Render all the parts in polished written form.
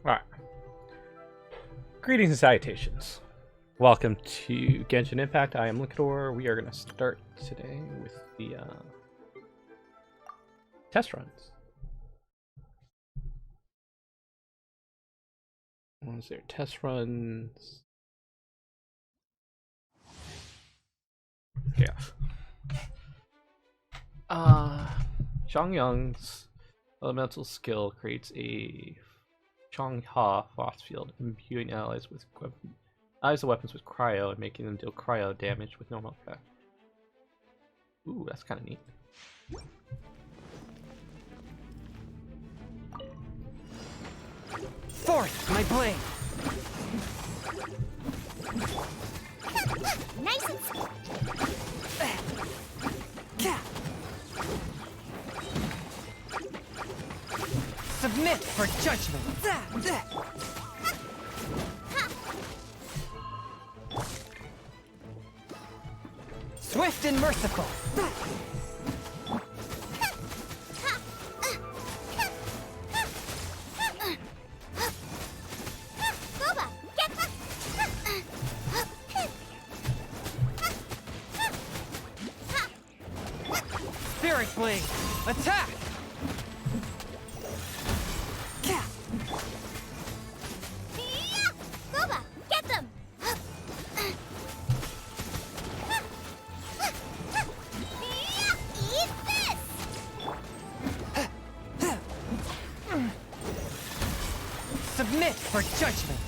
Alright. Greetings and salutations. Welcome to Genshin Impact. I am Liquidor. We are going to start today with the test runs. What is there? Test runs. Yeah. Zhongyang's elemental skill creates a Changha force field, imbuing allies with weapons with cryo and making them deal cryo damage with normal effect. Ooh, that's kind of neat. Forth, my blade! Nice and submit for judgment! Swift and merciful! Spirit blade! Attack! get them! Eat this! Submit for judgment!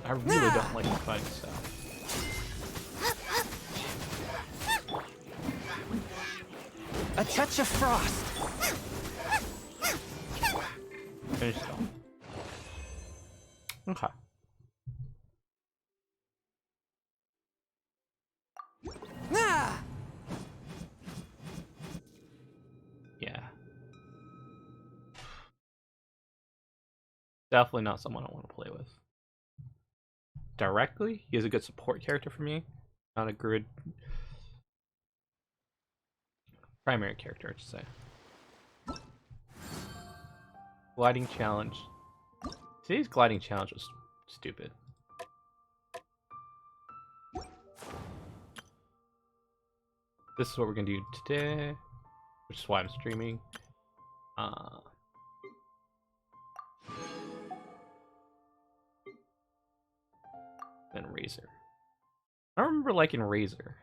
I really don't like the fighting style. A touch of frost! Finish it off. Okay. Ah! Yeah. Definitely not someone I want to play with. Directly, he is a good support character for me. Not a good primary character, I should say. Gliding challenge. Today's gliding challenge was stupid. This is what we're gonna do today, which is why I'm streaming. Then Razor. I don't remember liking Razor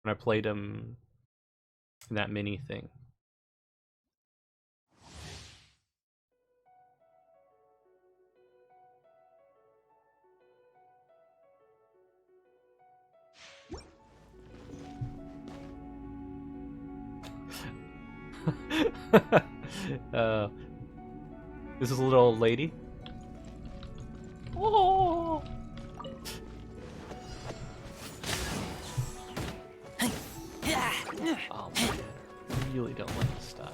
when I played him in that mini thing. This is a little old lady. Oh. Oh man, I really don't like this style.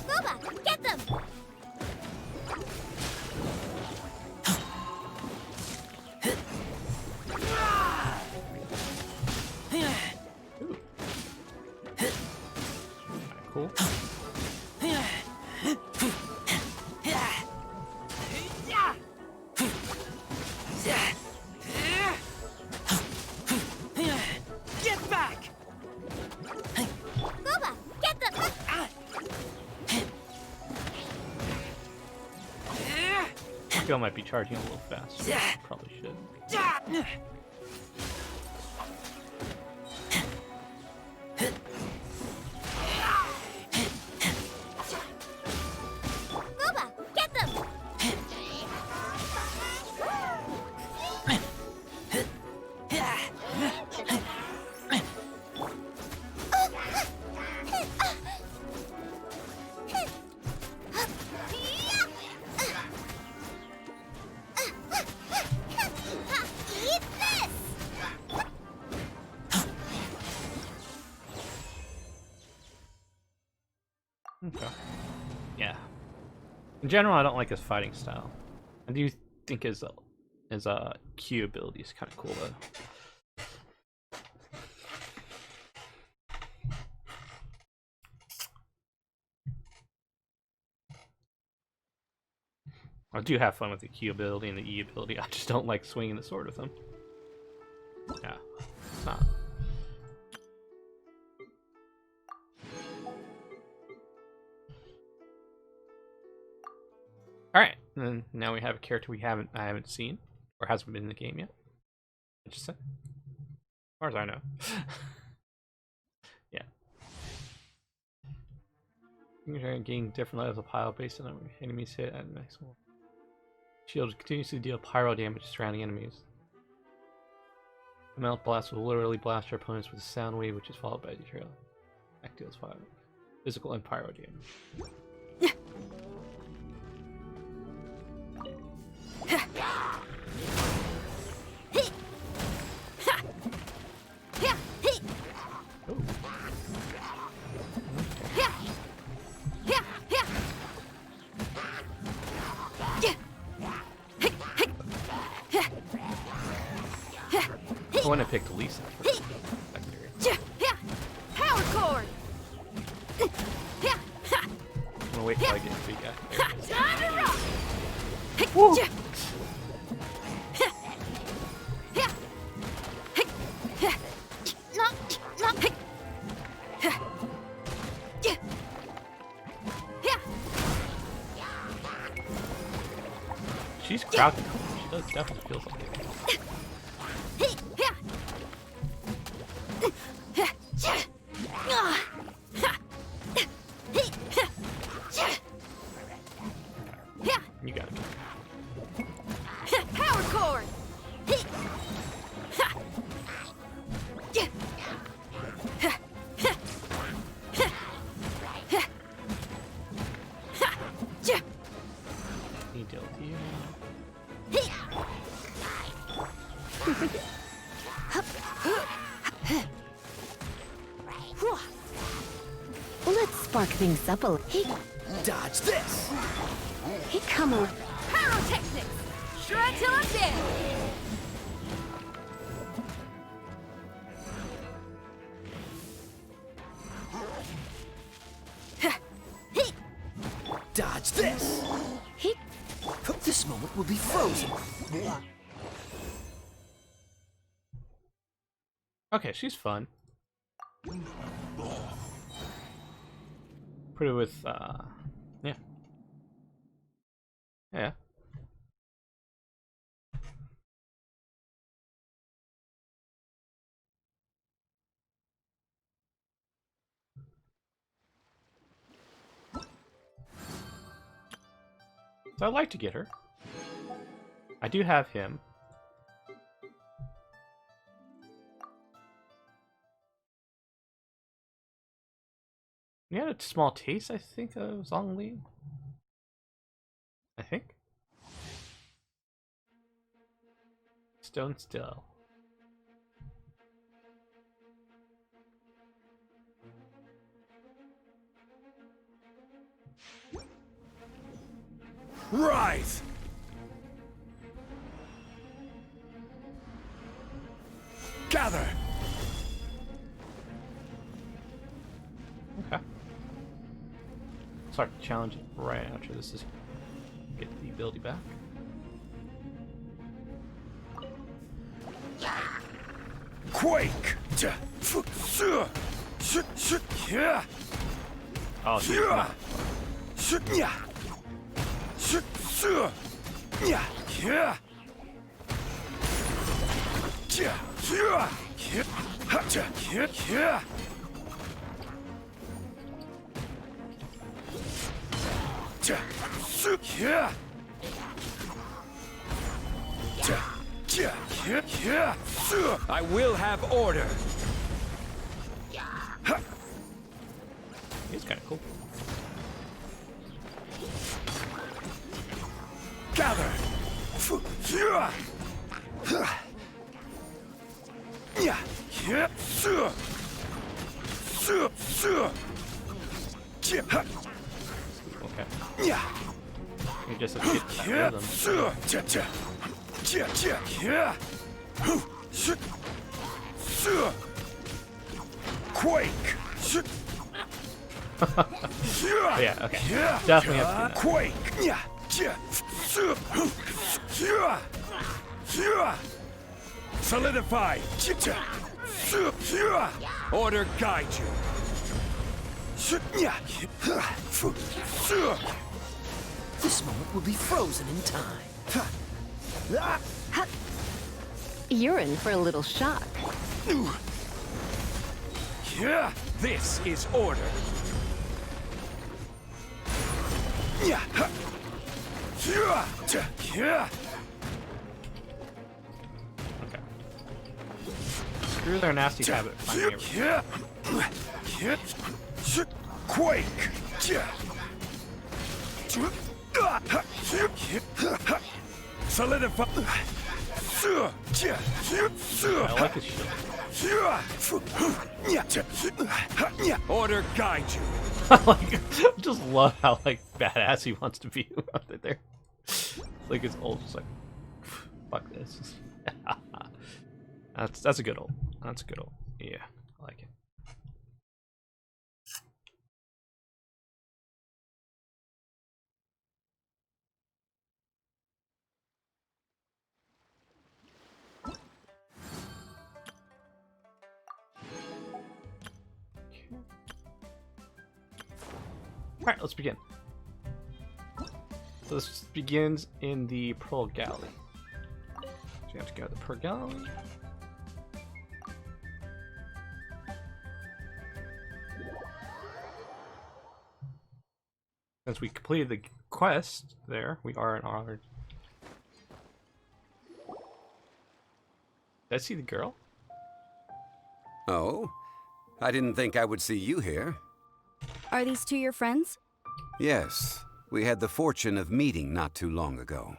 Boba, get them! Cool. Get back! Boba, get them! I feel I might be charging a little fast. Probably should. Boba, get them! Eat this! Okay. Yeah. In general, I don't like his fighting style. I do think his Q ability is kind of cool though. I do have fun with the Q ability and the E ability. I just don't like swinging the sword with them. Yeah, it's not. All right, and then now we have a character I haven't seen or hasn't been in the game yet. Interesting. As far as I know. Yeah. You're getting different levels of pyro based on enemies hit at maximum. Shield continuously deal pyro damage to surrounding enemies. The melt blast will literally blast your opponents with a sound wave, which is followed by a trail. Act deals fire, physical and pyro damage. I want to pick Lisa first. Power cord. I'm gonna wait till I get the big guy. Time to rock. Woo. She's crouching. She does definitely feel something. You got it. Power cord. He dealt to you. Let's spark things up a little. Dodge this! Hey, come on. Pyrotechnics. Shred till I'm dead. Dodge this! Hey, This moment will be frozen. Okay, she's fun. Put it with, yeah. Yeah. So I'd like to get her. I do have him. We had a small taste, I think, of Zongli. I think. Stone still. Rise! Gather! Okay. Start challenging right after this is get the ability back. Quake! Oh, dude, come on. I will have order. He's kind of cool. Gather. Okay. You just have to get in that rhythm. Quake! Yeah, okay. Definitely have to do Quake! Solidify! Order guide you! This moment will be frozen in time. You're in for a little shock. This is order. Okay. Screw their nasty habit. Quake! Solidify! I like his shield. Order guide you. I just love how like badass he wants to be out there. Like his ult, just like fuck this. That's a good ult. That's a good ult. Yeah, I like it. Alright, let's begin. So this begins in the Pearl Galley. So you have to go to the Pearl Galley. Since we completed the quest there, we are in our... Did I see the girl? Oh? I didn't think I would see you here. Are these two your friends? Yes, we had the fortune of meeting not too long ago.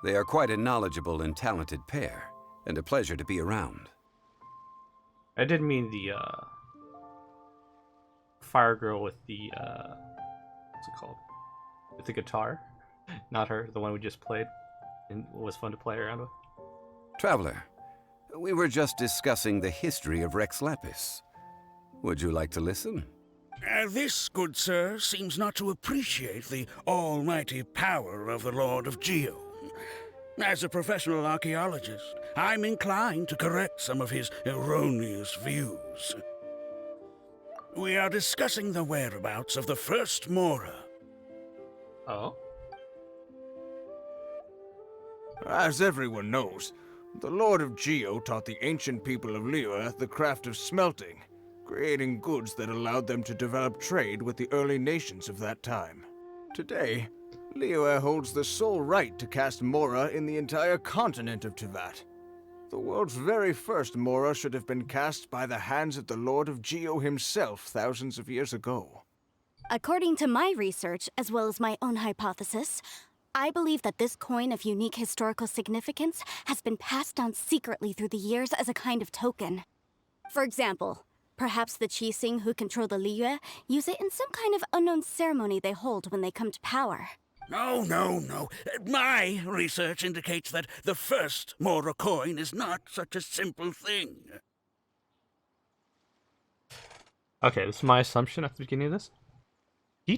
They are quite a knowledgeable and talented pair, and a pleasure to be around. I did mean the fire girl with the what's it called? With the guitar. Not her, the one we just played and was fun to play around with. Traveler, we were just discussing the history of Rex Lapis. Would you like to listen? This, good sir, seems not to appreciate the almighty power of the Lord of Geo. As a professional archaeologist, I'm inclined to correct some of his erroneous views. We are discussing the whereabouts of the first Mora. Oh? As everyone knows, the Lord of Geo taught the ancient people of Liyue the craft of smelting, creating goods that allowed them to develop trade with the early nations of that time. Today, Liyue holds the sole right to cast Mora in the entire continent of Teyvat. The world's very first Mora should have been cast by the hands of the Lord of Geo himself thousands of years ago. According to my research, as well as my own hypothesis, I believe that this coin of unique historical significance has been passed down secretly through the years as a kind of token. For example, perhaps the Qixing who control the Liyue use it in some kind of unknown ceremony they hold when they come to power. No. My research indicates that the first Mora coin is not such a simple thing. Okay, this is my assumption at the beginning of this. He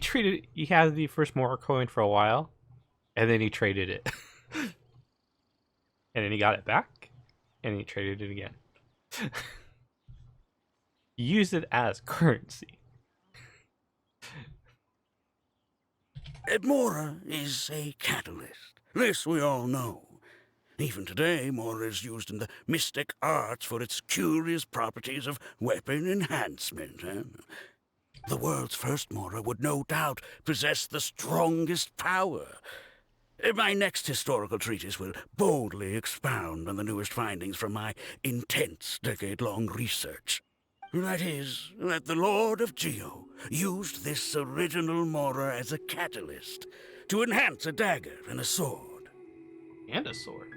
had the first Mora coin for a while, and then he traded it. And then he got it back, and he traded it again. He used it as currency. Mora is a catalyst. This we all know. Even today, Mora is used in the mystic arts for its curious properties of weapon enhancement. The world's first Mora would no doubt possess the strongest power. My next historical treatise will boldly expound on the newest findings from my intense decade-long research. That is, that the Lord of Geo used this original Mora as a catalyst to enhance a dagger and a sword. And a sword.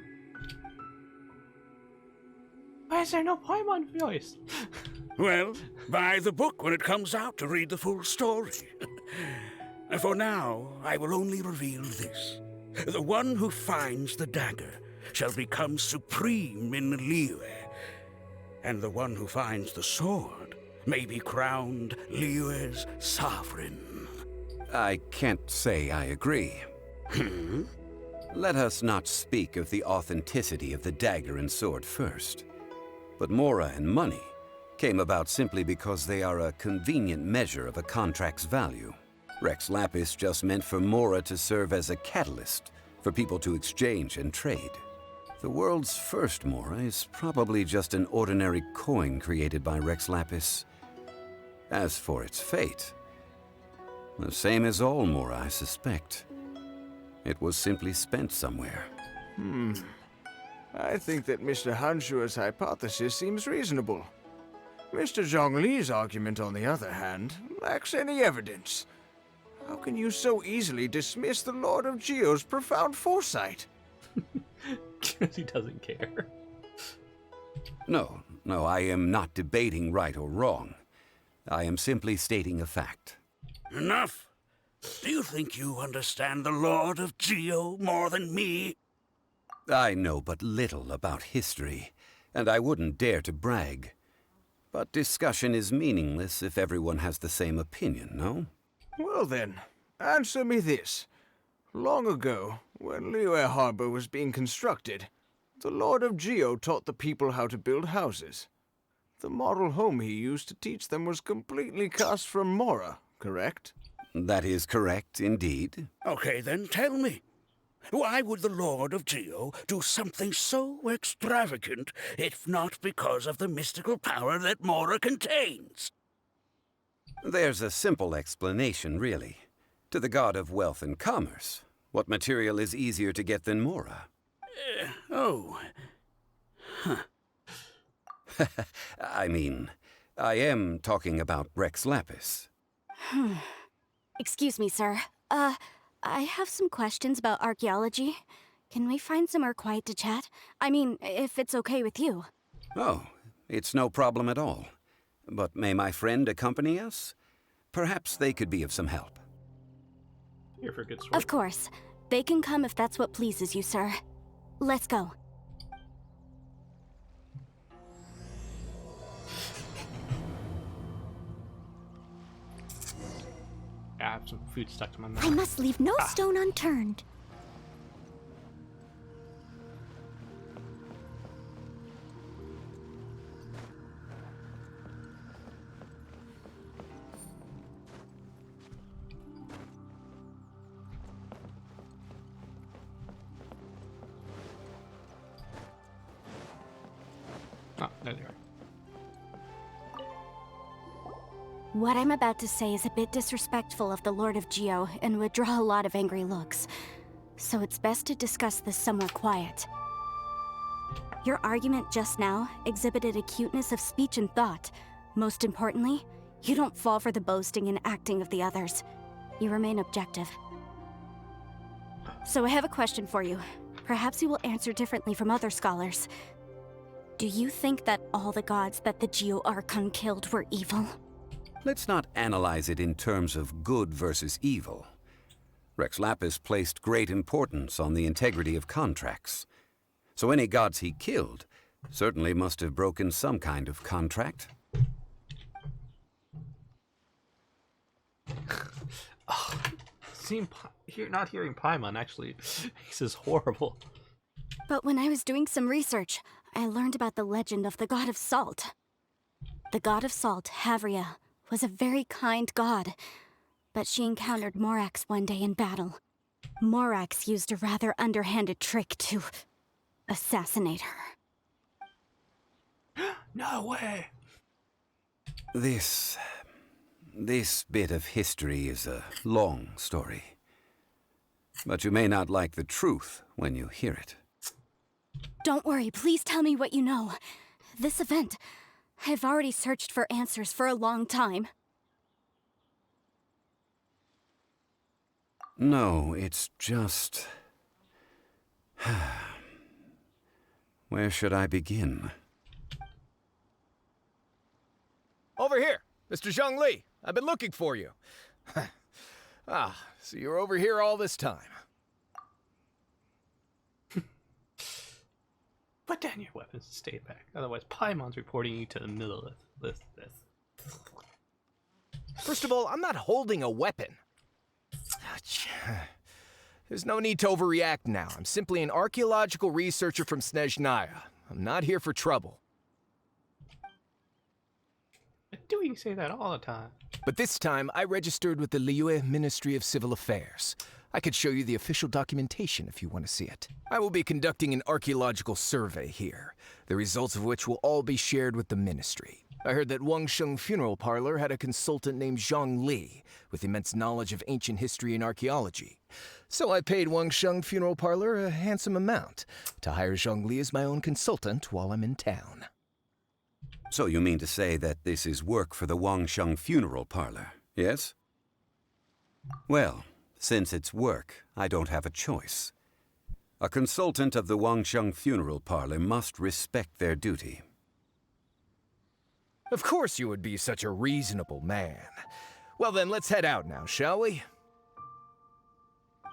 Why is there no Paimon voice? Well, buy the book when it comes out to read the full story. For now, I will only reveal this. The one who finds the dagger shall become supreme in Liyue, and the one who finds the sword may be crowned Liyue's sovereign. I can't say I agree. Let us not speak of the authenticity of the dagger and sword first. But Mora and money came about simply because they are a convenient measure of a contract's value. Rex Lapis just meant for Mora to serve as a catalyst for people to exchange and trade. The world's first Mora is probably just an ordinary coin created by Rex Lapis. As for its fate, the same as all Mora, I suspect. It was simply spent somewhere. I think that Mr. Hanshua's hypothesis seems reasonable. Mr. Zongli's argument, on the other hand, lacks any evidence. How can you so easily dismiss the Lord of Geo's profound foresight? Because he doesn't care. No, I am not debating right or wrong. I am simply stating a fact. Enough! Do you think you understand the Lord of Geo more than me? I know but little about history, and I wouldn't dare to brag. But discussion is meaningless if everyone has the same opinion, no? Well then, answer me this. Long ago, when Liyue Harbor was being constructed, the Lord of Geo taught the people how to build houses. The model home he used to teach them was completely cast from Mora, correct? That is correct, indeed. Okay, then tell me. Why would the Lord of Geo do something so extravagant if not because of the mystical power that Mora contains? There's a simple explanation, really. To the god of wealth and commerce, what material is easier to get than Mora? I mean, I am talking about Rex Lapis. Excuse me, sir. I have some questions about archaeology. Can we find somewhere quiet to chat? I mean, if it's okay with you. Oh, it's no problem at all. But may my friend accompany us? Perhaps they could be of some help. Here for a good sword. Of course. They can come if that's what pleases you, sir. Let's go. I have some food stuck to my mouth. I must leave no stone unturned. Oh, there they are. What I'm about to say is a bit disrespectful of the Lord of Geo and would draw a lot of angry looks. So it's best to discuss this somewhere quiet. Your argument just now exhibited acuteness of speech and thought. Most importantly, you don't fall for the boasting and acting of the others. You remain objective. So I have a question for you. Perhaps you will answer differently from other scholars. Do you think that all the gods that the Geo Archon killed were evil? Let's not analyze it in terms of good versus evil. Rex Lapis placed great importance on the integrity of contracts. So any gods he killed certainly must have broken some kind of contract. Not hearing Paimon actually makes this horrible. But when I was doing some research, I learned about the legend of the god of salt. The god of salt, Havria, was a very kind god, but she encountered Morax one day in battle. Morax used a rather underhanded trick to assassinate her. No way! This bit of history is a long story. But you may not like the truth when you hear it. Don't worry, please tell me what you know. This event, I've already searched for answers for a long time. No, it's just... Where should I begin? Over here! Mr. Zhongli! I've been looking for you. Ah, so you're over here all this time. Put down your weapons and stay back. Otherwise, Paimon's reporting you to the middle of this. First of all, I'm not holding a weapon. There's no need to overreact now. I'm simply an archaeological researcher from Snezhnaya. I'm not here for trouble. Do you say that all the time? But this time, I registered with the Liyue Ministry of Civil Affairs. I could show you the official documentation if you want to see it. I will be conducting an archaeological survey here, the results of which will all be shared with the ministry. I heard that Wangsheng Funeral Parlor had a consultant named Zongli with immense knowledge of ancient history and archaeology. So I paid Wangsheng Funeral Parlor a handsome amount to hire Zongli as my own consultant while I'm in town. So you mean to say that this is work for the Wangsheng Funeral Parlor, yes? Well, since it's work, I don't have a choice. A consultant of the Wangsheng Funeral Parlor must respect their duty. Of course you would be such a reasonable man. Well then, let's head out now, shall we?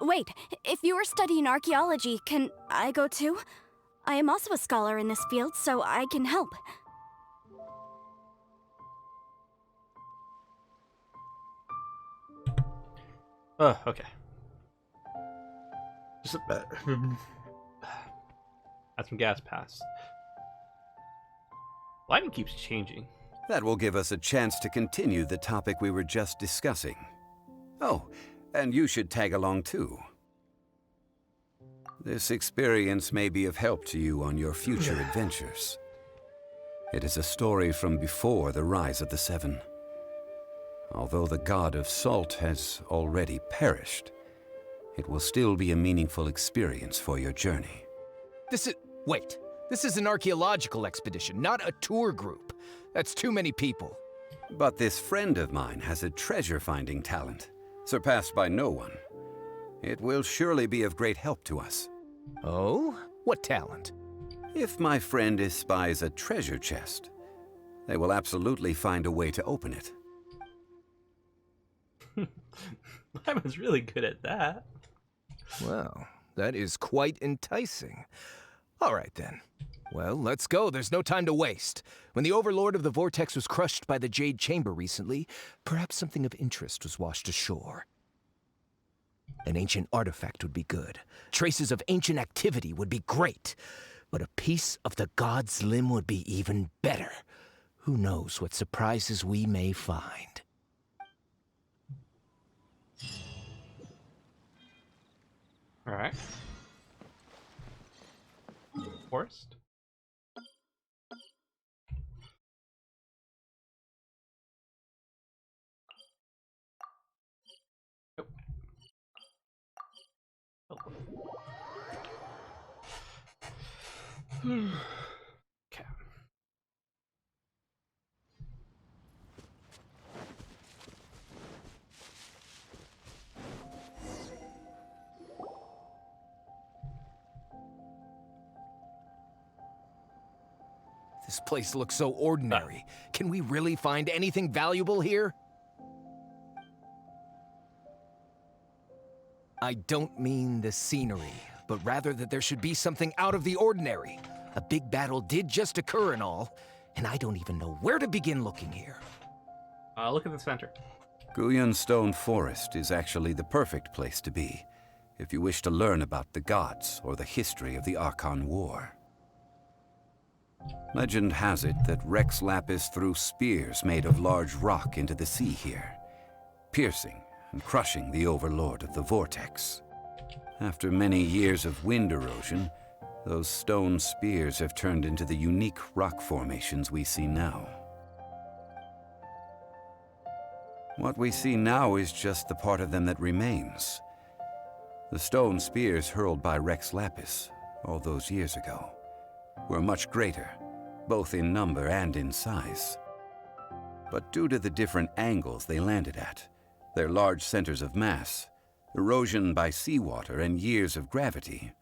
Wait, if you are studying archaeology, can I go too? I am also a scholar in this field, so I can help. Oh, okay. Just add some gas pass. Lighting keeps changing. That will give us a chance to continue the topic we were just discussing. Oh, and you should tag along too. This experience may be of help to you on your future adventures. It is a story from before the rise of the Seven. Although the god of salt has already perished, it will still be a meaningful experience for your journey. Wait. This is an archaeological expedition, not a tour group. That's too many people. But this friend of mine has a treasure-finding talent, surpassed by no one. It will surely be of great help to us. Oh? What talent? If my friend espies a treasure chest, they will absolutely find a way to open it. I was really good at that. Well, that is quite enticing. All right, then. Well, let's go. There's no time to waste. When the Overlord of the Vortex was crushed by the Jade Chamber recently, perhaps something of interest was washed ashore. An ancient artifact would be good. Traces of ancient activity would be great. But a piece of the god's limb would be even better. Who knows what surprises we may find. Alright. Forest? Nope. Okay. This place looks so ordinary. Can we really find anything valuable here? I don't mean the scenery, but rather that there should be something out of the ordinary. A big battle did just occur and all, and I don't even know where to begin looking here. Look at the center. Guyan Stone Forest is actually the perfect place to be, if you wish to learn about the gods or the history of the Archon War. Legend has it that Rex Lapis threw spears made of large rock into the sea here, piercing and crushing the Overlord of the Vortex. After many years of wind erosion, those stone spears have turned into the unique rock formations we see now. What we see now is just the part of them that remains. The stone spears hurled by Rex Lapis all those years ago were much greater, both in number and in size. But due to the different angles they landed at, their large centers of mass, erosion by seawater, and years of gravity,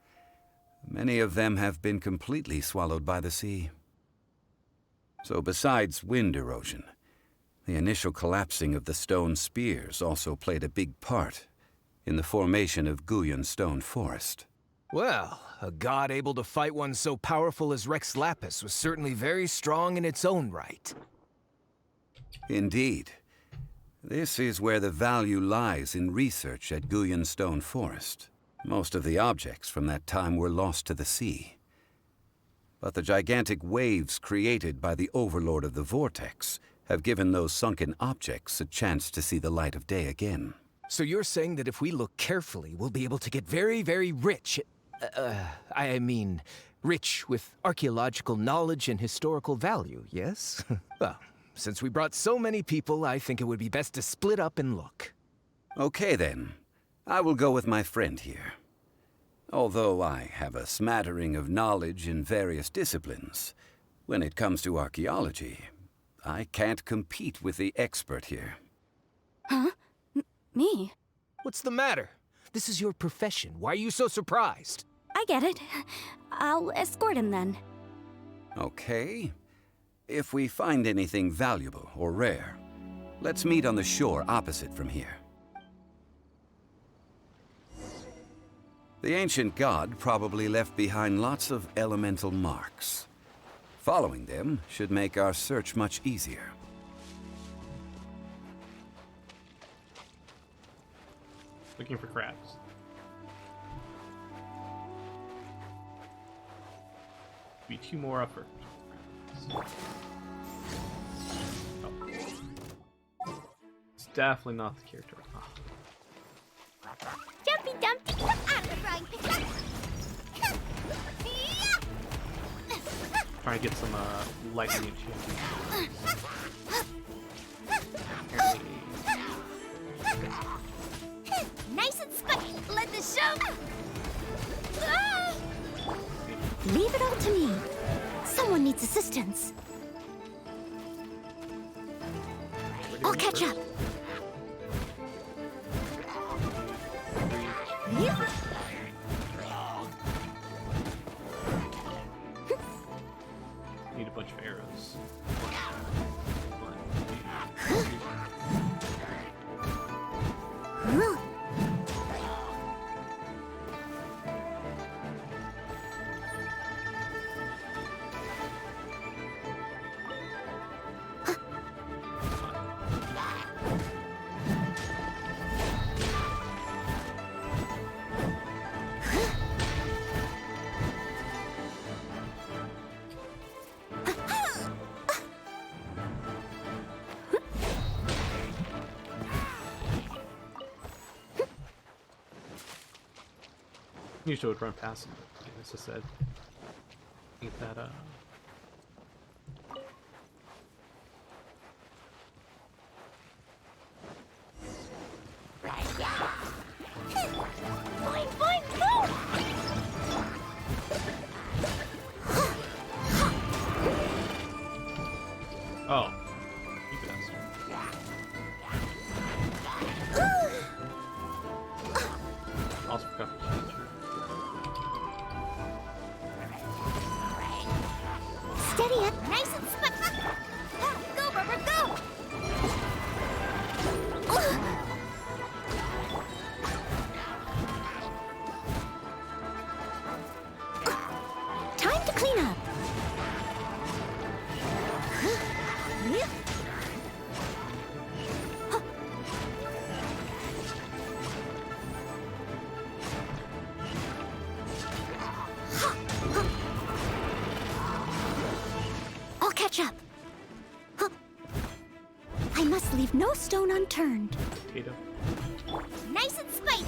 many of them have been completely swallowed by the sea. So besides wind erosion, The initial collapsing of the stone spears also played a big part in the formation of Guyun Stone Forest. Well, a god able to fight one so powerful as Rex Lapis was certainly very strong in its own right. Indeed. This is where the value lies in research at Guyun Stone Forest. Most of the objects from that time were lost to the sea. But the gigantic waves created by the Overlord of the Vortex have given those sunken objects a chance to see the light of day again. So you're saying that if we look carefully, we'll be able to get very, very rich. I mean, rich with archaeological knowledge and historical value, yes? Well, since we brought so many people, I think it would be best to split up and look. Okay then. I will go with my friend here. Although I have a smattering of knowledge in various disciplines, when it comes to archaeology, I can't compete with the expert here. Huh? Me? What's the matter? This is your profession. Why are you so surprised? I get it. I'll escort him then. Okay. If we find anything valuable or rare, let's meet on the shore opposite from here. The ancient god probably left behind lots of elemental marks. Following them should make our search much easier. Looking for crabs. Be 2 more effort. Oh. It's definitely not the character. Oh. Jumpy Dumpty, out of the frying pan. Trying to get some lightning enchantment. Nice and spiky. Let the show. Leave it all to me. Someone needs assistance. I'll catch up. Need a bunch of arrows. Usually would run past him, but as I said, I think that oh, you bastard. Also forgot to change. Steady it. Nice and spiky. Go, Rubber, go. Time to clean up. I'll catch up. I must leave no stone unturned. Potato. Nice and spiky.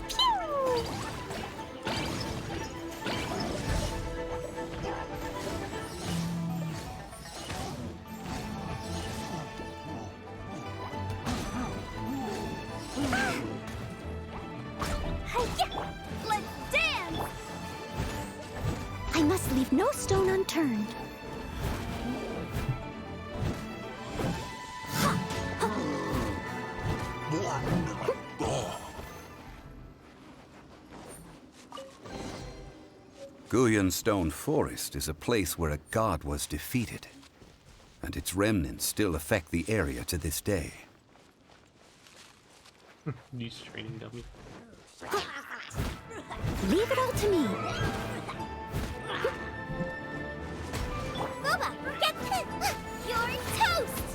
Pew! Hi-ya! Let's dance! I must leave no stone unturned. Guyun Stone Forest is a place where a god was defeated. A and its remnants still affect the area to this day. Use training dummy. Leave it all to me. Boba, get this! You're toast!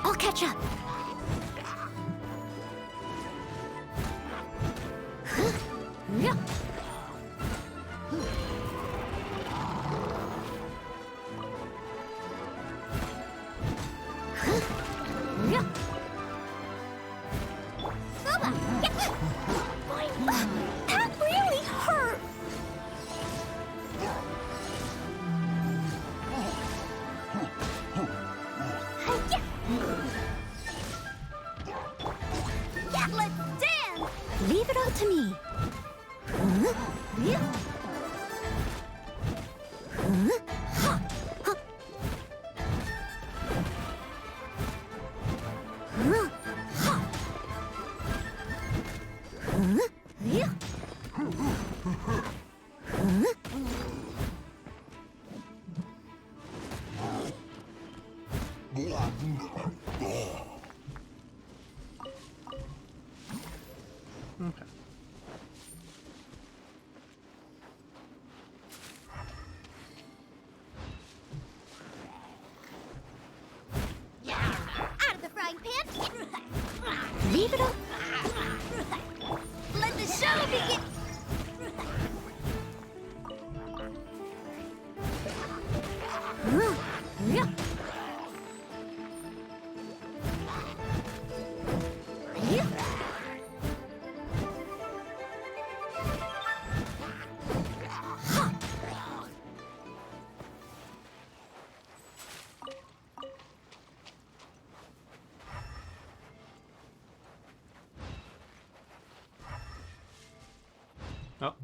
I'll catch up. That really hurt. Yeah, let's dance. Leave it all to me. Okay. Out of the frying pan. Leave it all. Let the show begin. Oh.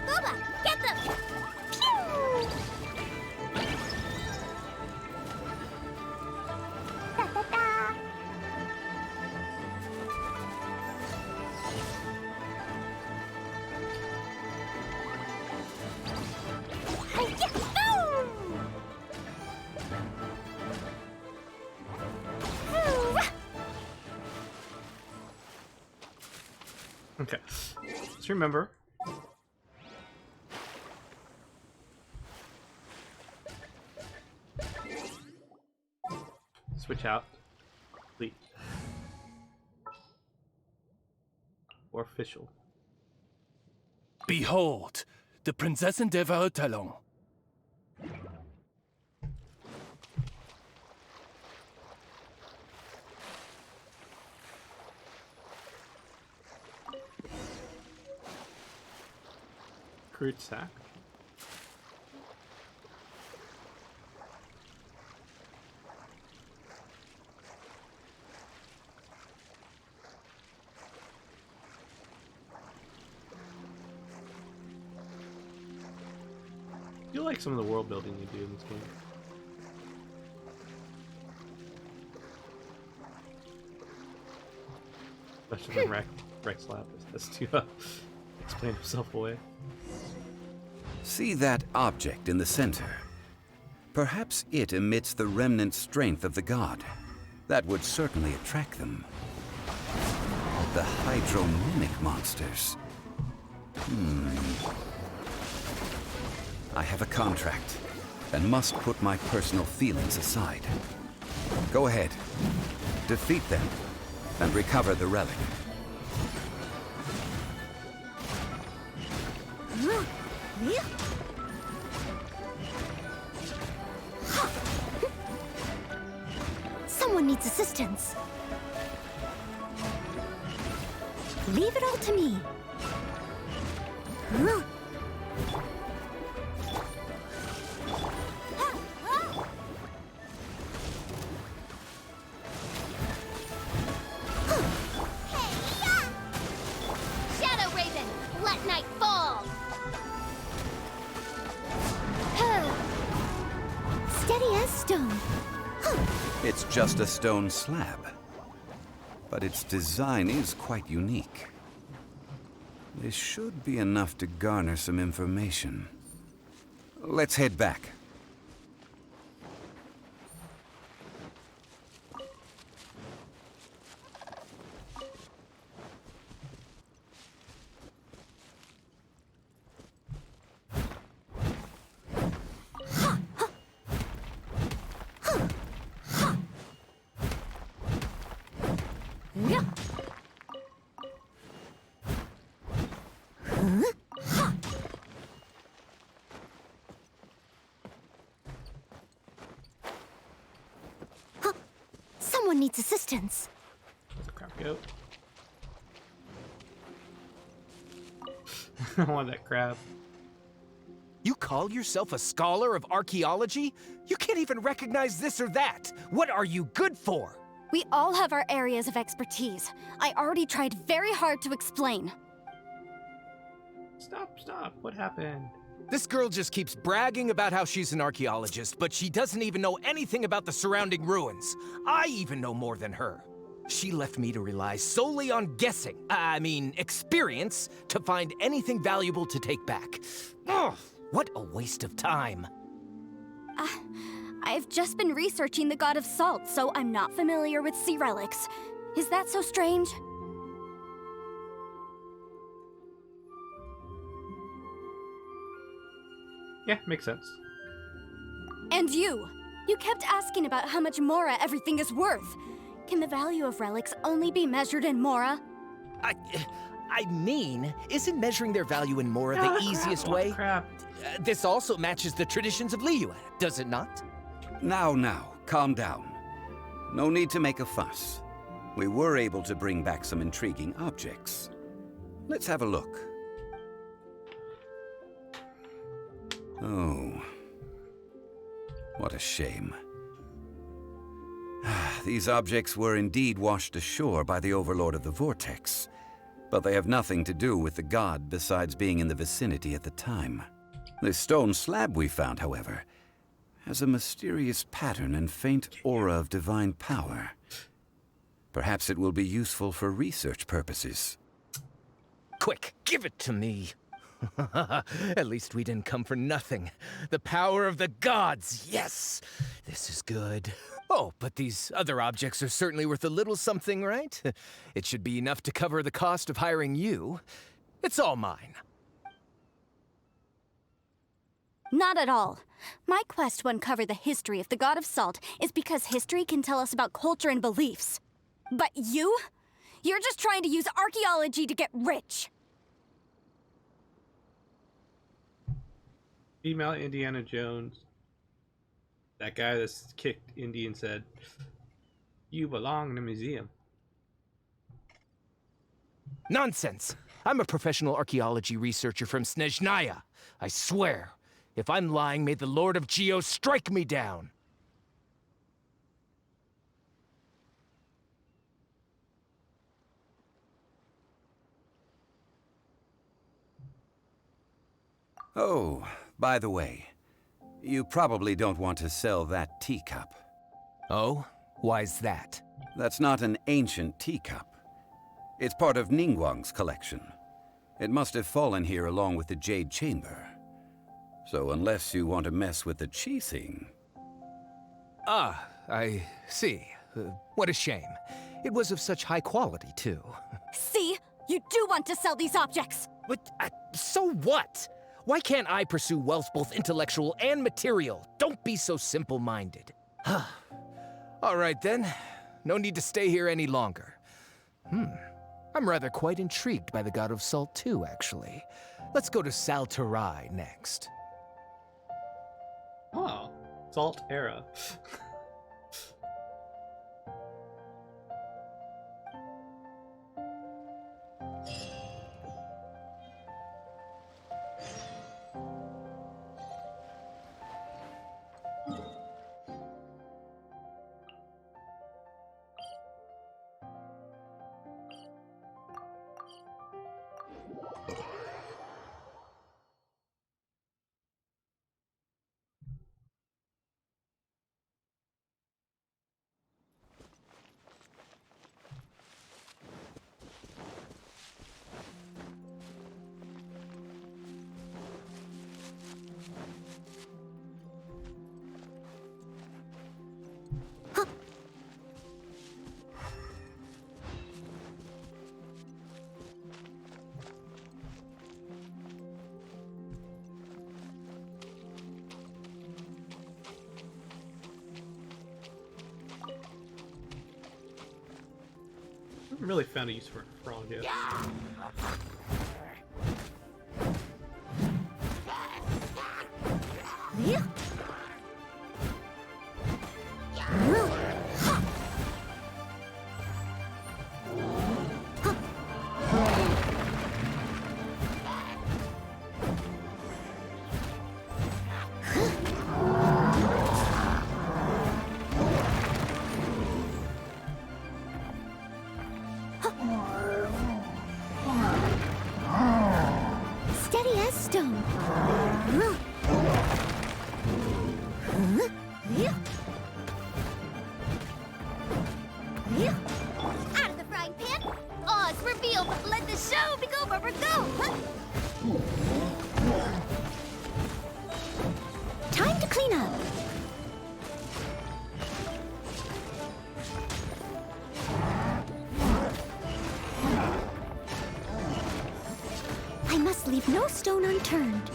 Boba, get them! Pew! Da-da-da! Hi-ya! Boom! Okay. Just remember. Switch out. Complete. Or official. Behold, the Prinzessin der Verurteilung. Crude sack. I feel like some of the world building you do in this game. Especially when Rex Lapis has to explain himself away. See that object in the center? Perhaps it emits the remnant strength of the god. That would certainly attract them. The hydromimic monsters. I have a contract, and must put my personal feelings aside. Go ahead. Defeat them, and recover the relic. Someone needs assistance. Leave it all to me. Huh? Shadow Raven, let night fall! Steady as stone. It's just a stone slab. But its design is quite unique. This should be enough to garner some information. Let's head back. Someone needs assistance. Crap goat. I want that crab. You call yourself a scholar of archaeology? You can't even recognize this or that. What are you good for? We all have our areas of expertise. I already tried very hard to explain. Stop. What happened? This girl just keeps bragging about how she's an archaeologist, but she doesn't even know anything about the surrounding ruins. I even know more than her. She left me to rely solely on guessing, experience, to find anything valuable to take back. Ugh, what a waste of time. I've just been researching the god of salt, so I'm not familiar with sea relics. Is that so strange? Yeah, makes sense. And you kept asking about how much Mora everything is worth. Can the value of relics only be measured in Mora? Isn't measuring their value in Mora the easiest way? Crap. This also matches the traditions of Liyue, does it not? Now, calm down. No need to make a fuss. We were able to bring back some intriguing objects. Let's have a look. Oh. What a shame. These objects were indeed washed ashore by the Overlord of the Vortex, but they have nothing to do with the god besides being in the vicinity at the time. This stone slab we found, however, has a mysterious pattern and faint aura of divine power. Perhaps it will be useful for research purposes. Quick, give it to me. At least we didn't come for nothing. The power of the gods, yes! This is good. Oh, but these other objects are certainly worth a little something, right? It should be enough to cover the cost of hiring you. It's all mine. Not at all. My quest to uncover the history of the god of salt is because history can tell us about culture and beliefs. But you're just trying to use archaeology to get rich. Female Indiana Jones. That guy that's kicked Indy and said, "You belong in a museum." Nonsense! I'm a professional archaeology researcher from Snezhnaya. I swear, if I'm lying, may the Lord of Geo strike me down. Oh, by the way, you probably don't want to sell that teacup. Oh? Why's that? That's not an ancient teacup. It's part of Ningguang's collection. It must have fallen here along with the Jade Chamber. So unless you want to mess with the Qixing... Ah, I see. What a shame. It was of such high quality, too. See? You do want to sell these objects! But, so what? Why can't I pursue wealth both intellectual and material? Don't be so simple-minded. All right, then. No need to stay here any longer. I'm rather quite intrigued by the God of Salt, too, actually. Let's go to Saltarai next. Oh, Salt Era. haven't really found a use for a frog yet. Steady as stone. Out of the frying pan. Oz revealed. Let the show be go, Rubber, go. Time to clean up. I must leave no stone unturned.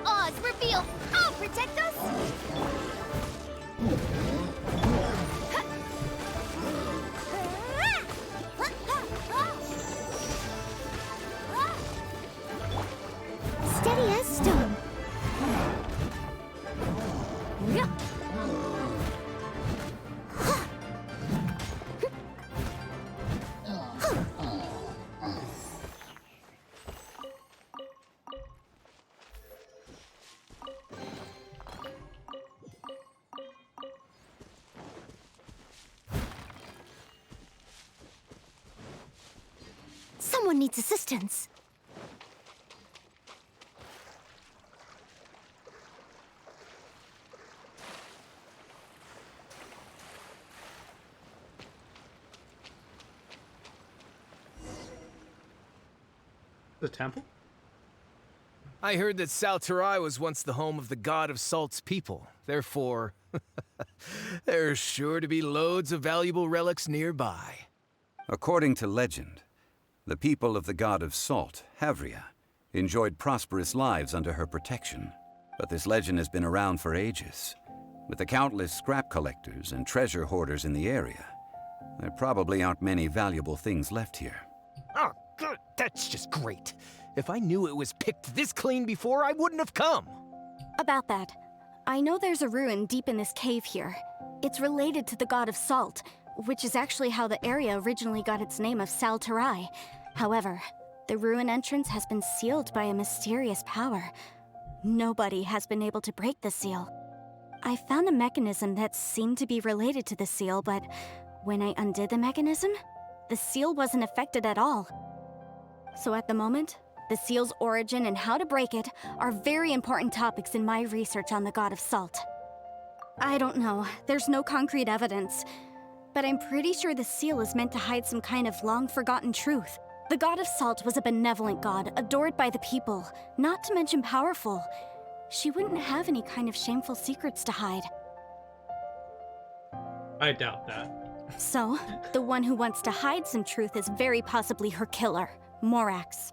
Oz revealed. I'll protect us. Steady as stone. Someone needs assistance. The temple? I heard that Salterai was once the home of the god of Salt's people. Therefore, there's sure to be loads of valuable relics nearby. According to legend, the people of the god of Salt, Havria, enjoyed prosperous lives under her protection. But this legend has been around for ages. With the countless scrap collectors and treasure hoarders in the area, there probably aren't many valuable things left here. Oh, good. That's just great. If I knew it was picked this clean before, I wouldn't have come. About that, I know there's a ruin deep in this cave here. It's related to the god of Salt, which is actually how the area originally got its name of Salterai. However, the ruin entrance has been sealed by a mysterious power. Nobody has been able to break the seal. I found a mechanism that seemed to be related to the seal, but when I undid the mechanism, the seal wasn't affected at all. So at the moment, the seal's origin and how to break it are very important topics in my research on the god of Salt. I don't know, there's no concrete evidence, but I'm pretty sure the seal is meant to hide some kind of long-forgotten truth. The god of Salt was a benevolent god, adored by the people, not to mention powerful. She wouldn't have any kind of shameful secrets to hide. I doubt that. So, the one who wants to hide some truth is very possibly her killer, Morax.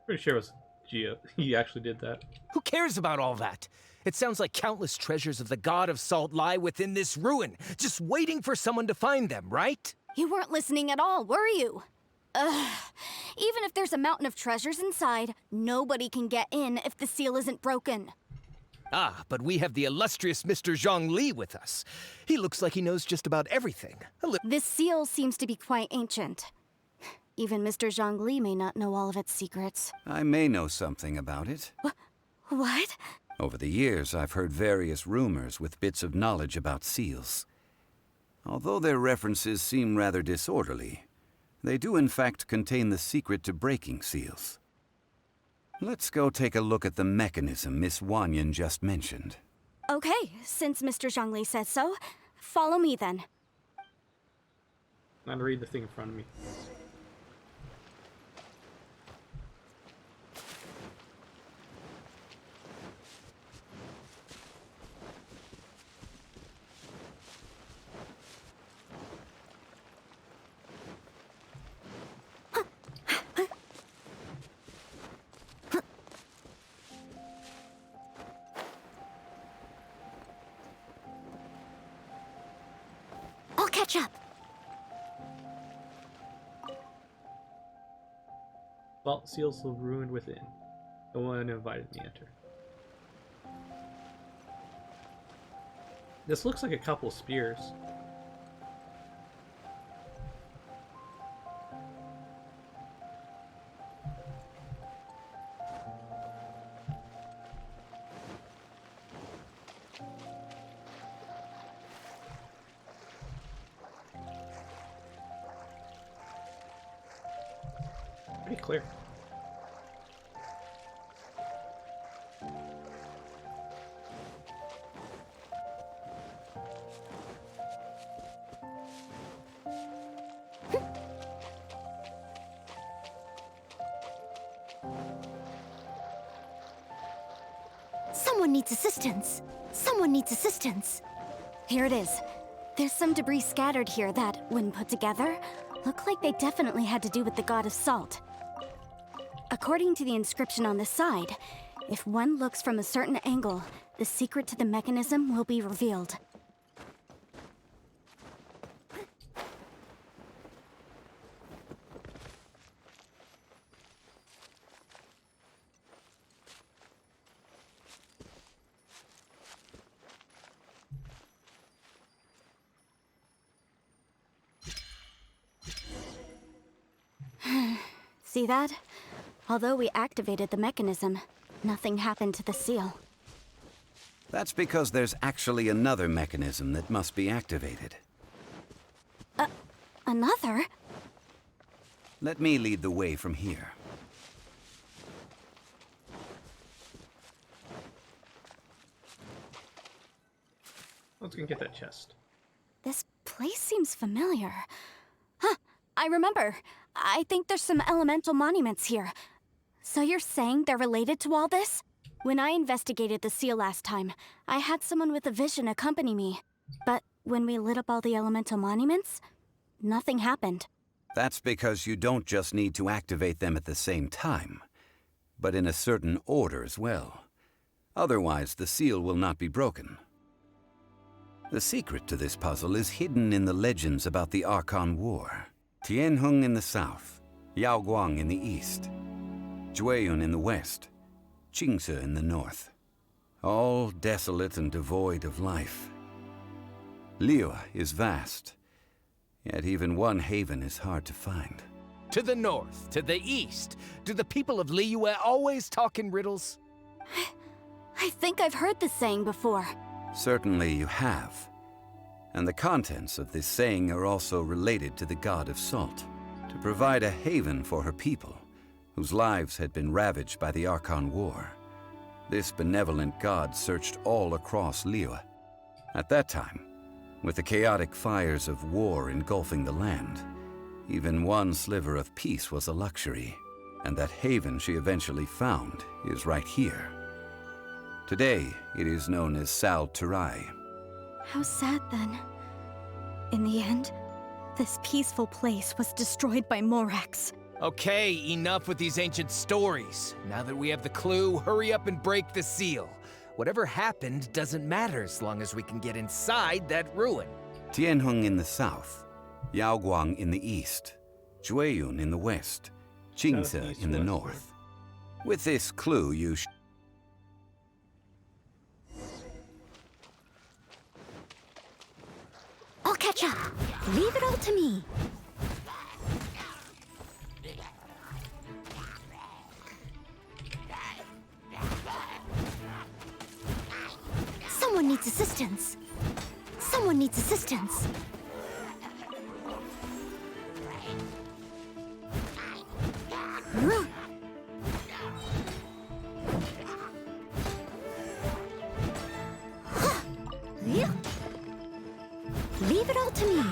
Pretty sure it was Geo. He actually did that. Who cares about all that? It sounds like countless treasures of the god of Salt lie within this ruin, just waiting for someone to find them, right? You weren't listening at all, were you? Ugh. Even if there's a mountain of treasures inside, nobody can get in if the seal isn't broken. Ah, but we have the illustrious Mr. Zongli with us. He looks like he knows just about everything. This seal seems to be quite ancient. Even Mr. Zongli may not know all of its secrets. I may know something about it. What? Over the years, I've heard various rumors with bits of knowledge about seals. Although their references seem rather disorderly, they do in fact contain the secret to breaking seals. Let's go take a look at the mechanism Miss Wanyan just mentioned. Okay, since Mr. Zhongli says so, follow me then. I'm gonna read the thing in front of me. catch up. Vault seals will ruined within. No one invited me enter. This looks like a couple spears. Pretty clear. Someone needs assistance. Someone needs assistance. Here it is. There's some debris scattered here that, when put together, look like they definitely had to do with the god of salt. According to the inscription on the side, if one looks from a certain angle, the secret to the mechanism will be revealed. See that? Although we activated the mechanism, nothing happened to the seal. That's because there's actually another mechanism that must be activated. Another? Let me lead the way from here. Let's go get that chest. This place seems familiar. Huh, I remember. I think there's some elemental monuments here. So you're saying they're related to all this? When I investigated the seal last time, I had someone with a vision accompany me. But when we lit up all the elemental monuments, nothing happened. That's because you don't just need to activate them at the same time, but in a certain order as well. Otherwise, the seal will not be broken. The secret to this puzzle is hidden in the legends about the Archon War. Tianheng in the south, Yaoguang in the east, Jueyun in the west, Qingce in the north. All desolate and devoid of life. Liyue is vast, yet even one haven is hard to find. To the north, to the east. Do the people of Liyue always talk in riddles? I think I've heard this saying before. Certainly you have. And the contents of this saying are also related to the god of salt, to provide a haven for her people, whose lives had been ravaged by the Archon War. This benevolent god searched all across Liyue. At that time, with the chaotic fires of war engulfing the land, even one sliver of peace was a luxury, and that haven she eventually found is right here. Today, it is known as Sal Turai. How sad then. In the end, this peaceful place was destroyed by Morax. Okay, enough with these ancient stories. Now that we have the clue, hurry up and break the seal. Whatever happened doesn't matter as long as we can get inside that ruin. Tianheng in the south, Yaoguang in the east, Jueyun in the west, Qingce in the north. With this clue, you I'll catch up. Leave it all to me. Someone needs assistance. Someone needs assistance. Leave it all to me.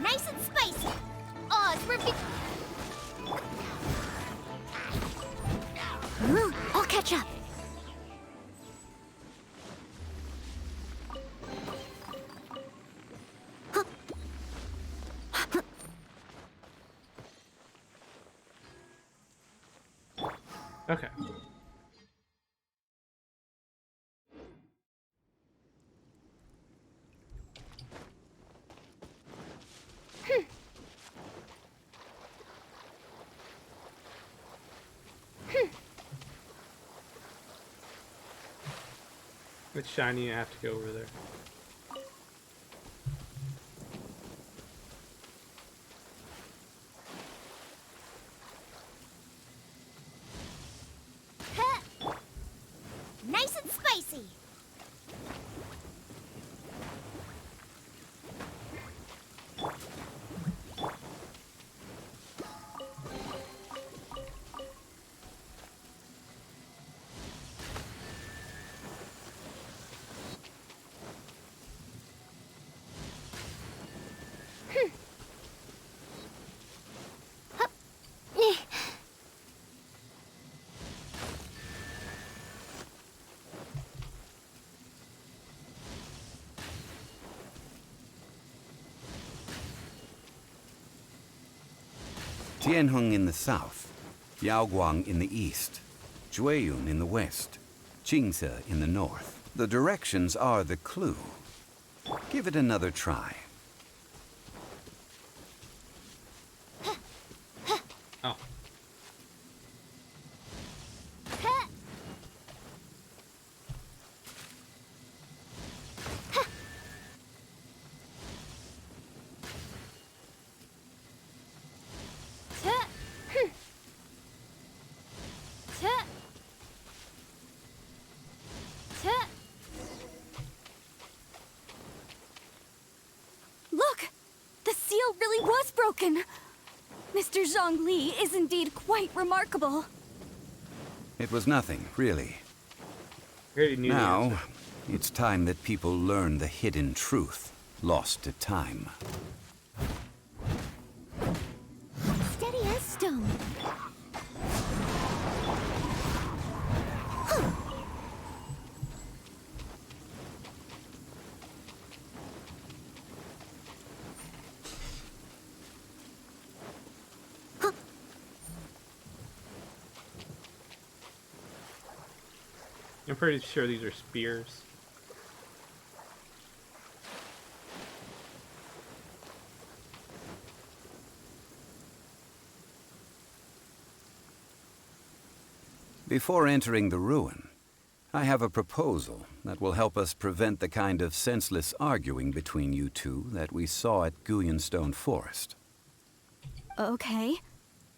Nice and spicy. Oz, I'll catch up. Okay. It's shiny, I have to go over there. Nice and spicy. Tianheng in the south, Yaoguang in the east, Jueyun in the west, Qingce in the north. The directions are the clue. Give it another try. Oh. Look! The seal really was broken! Mr. Zongli is indeed quite remarkable. It was nothing, really. Already knew the Now, answer. it's time that people learn the hidden truth lost to time. Steady as stone. I'm pretty sure these are spears. Before entering the ruin, I have a proposal that will help us prevent the kind of senseless arguing between you two that we saw at Guyonstone Forest. Okay.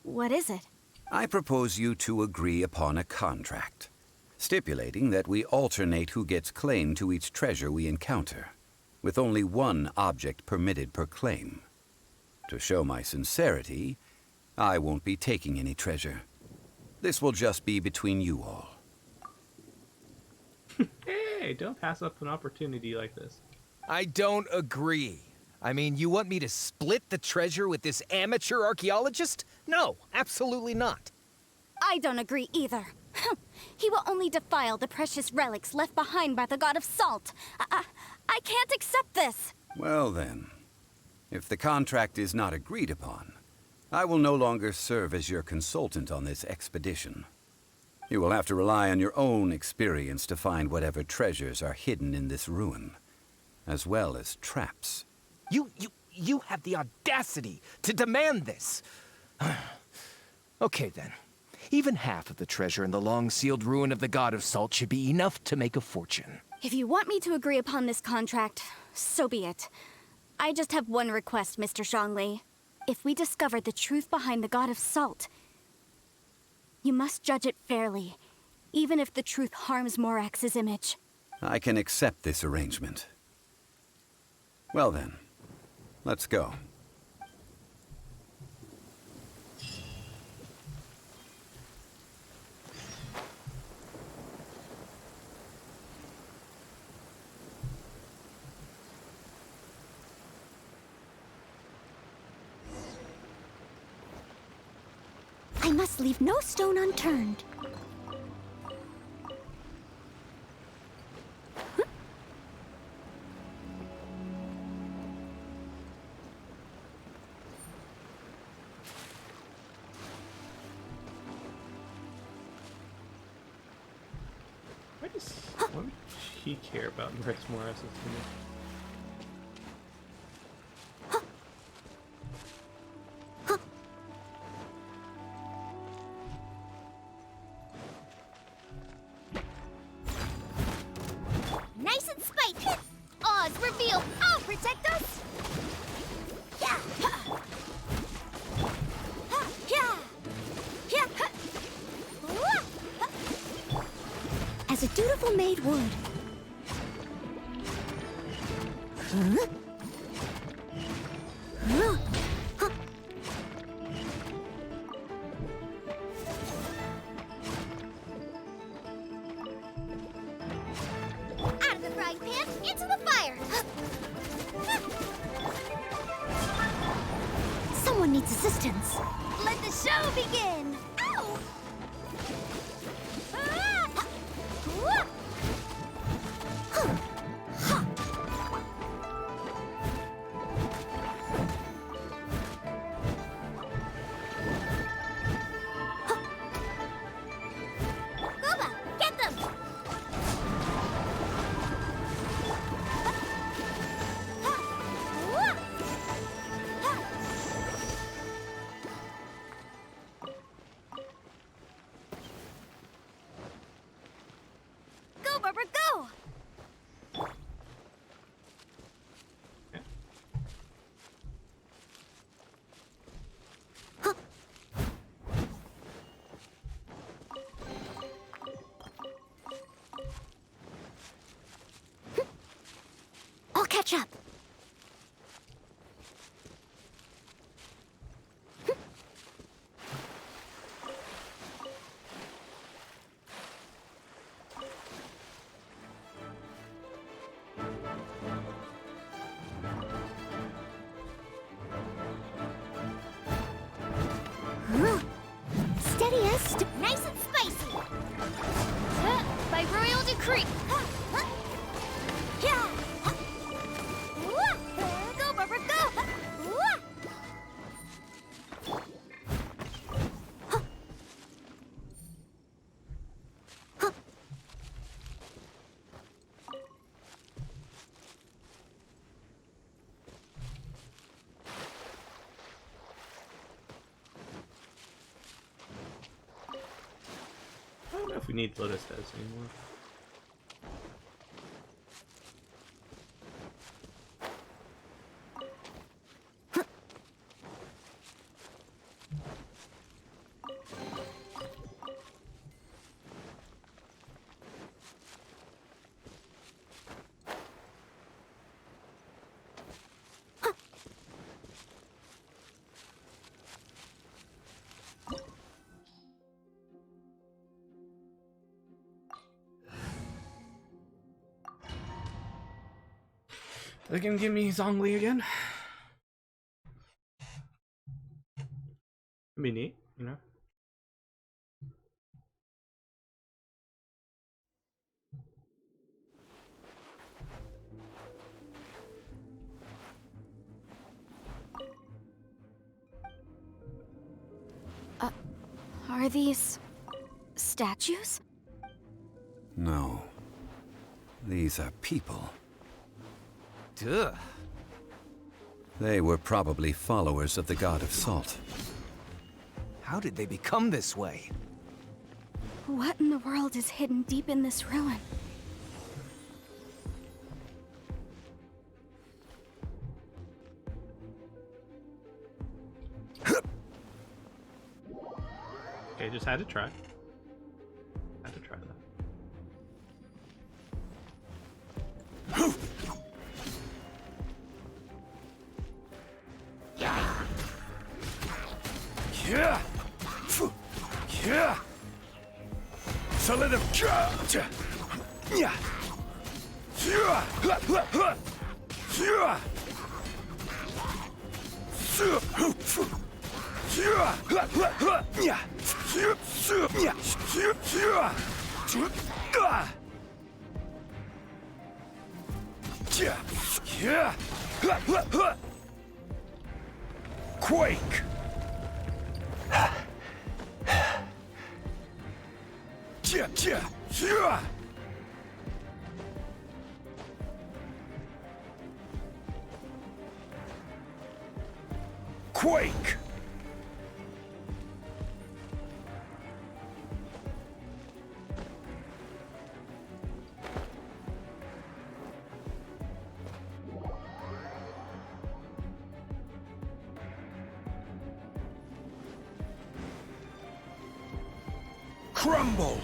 What is it? I propose you two agree upon a contract, stipulating that we alternate who gets claim to each treasure we encounter, with only one object permitted per claim. To show my sincerity, I won't be taking any treasure. This will just be between you all. Hey, don't pass up an opportunity like this. I don't agree. I mean, you want me to split the treasure with this amateur archaeologist? No, absolutely not. I don't agree either. He will only defile the precious relics left behind by the god of salt. I can't accept this. Well then, if the contract is not agreed upon, I will no longer serve as your consultant on this expedition. You will have to rely on your own experience to find whatever treasures are hidden in this ruin, as well as traps. You have the audacity to demand this. Okay then. Even half of the treasure in the long-sealed ruin of the God of Salt should be enough to make a fortune. If you want me to agree upon this contract, so be it. I just have one request, Mr. Zhongli. If we discover the truth behind the God of Salt, you must judge it fairly, even if the truth harms Morax's image. I can accept this arrangement. Well then, let's go. I must leave no stone unturned. What would he care about Rex Morris's image? as a dutiful maid would. Huh? Huh? Huh. Out of the frying pan, into the fire! Someone needs assistance. Let the show begin! Ow! Ah! Wah! Huh. Huh. Gooba, get them! Wah! Go, Barbara, go! I'll catch up. Huh. Steady as Nice and spicy! By royal decree! Yeah! Go, Barbara, go! I don't know if we need Lotus Heads anymore. They can give me Zongli again. It'd be neat, you know. Are these statues? No. These are people. Duh. They were probably followers of the god of salt. How did they become this way? What in the world is hidden deep in this ruin? Okay, just had to try. Had to try that. Yeah! Yeah! Solidify! Yeah! Quake! Quake! Crumble!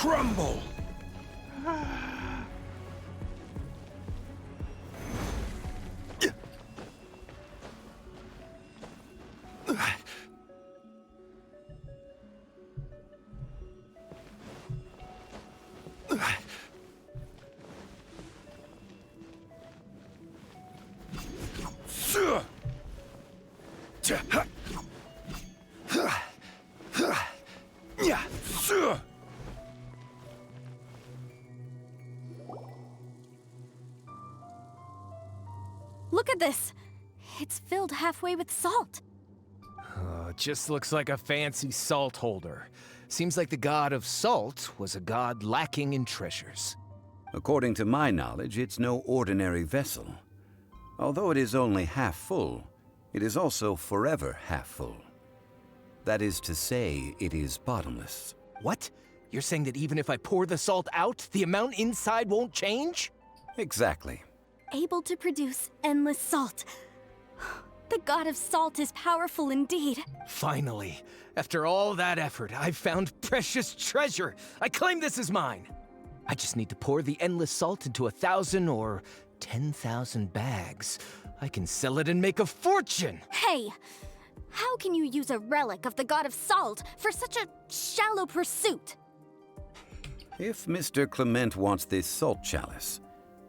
Crumble! Look at this! It's filled halfway with salt. Oh, it just looks like a fancy salt holder. Seems like the god of salt was a god lacking in treasures. According to my knowledge, it's no ordinary vessel. Although it is only half full, it is also forever half full. That is to say, it is bottomless. What? You're saying that even if I pour the salt out, the amount inside won't change? Exactly. Able to produce endless salt. The god of salt is powerful indeed. Finally, after all that effort, I've found precious treasure. I claim this as mine. I just need to pour the endless salt into 1,000 or 10,000 bags. I can sell it and make a fortune! Hey! How can you use a relic of the god of salt for such a shallow pursuit? If Mr. Clement wants this salt chalice,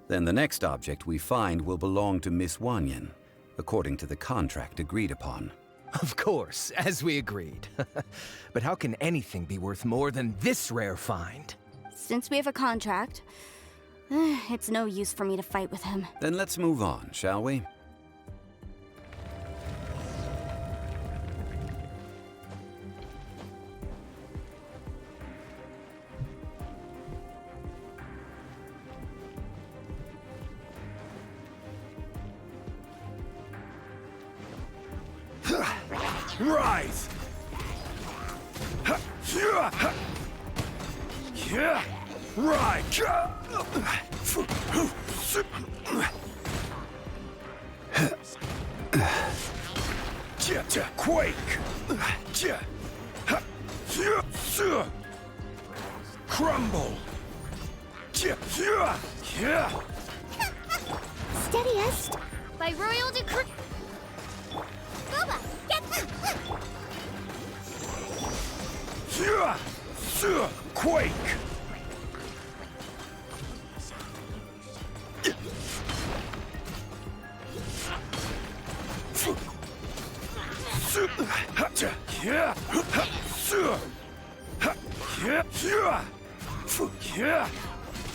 then the next object we find will belong to Miss Wanyan, according to the contract agreed upon. Of course, as we agreed. But how can anything be worth more than this rare find? Since we have a contract, it's no use for me to fight with him. Then let's move on, shall we? Rise! Right! Quake! Crumble! Steadiest. By royal decree. Boba, get Quake!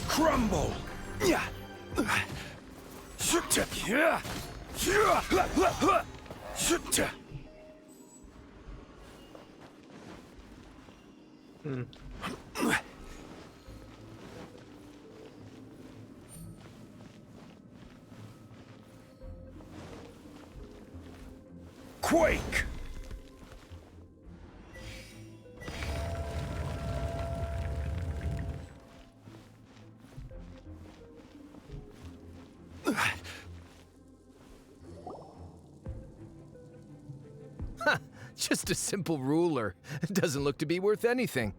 Crumble! Quake! Just a simple ruler. It doesn't look to be worth anything.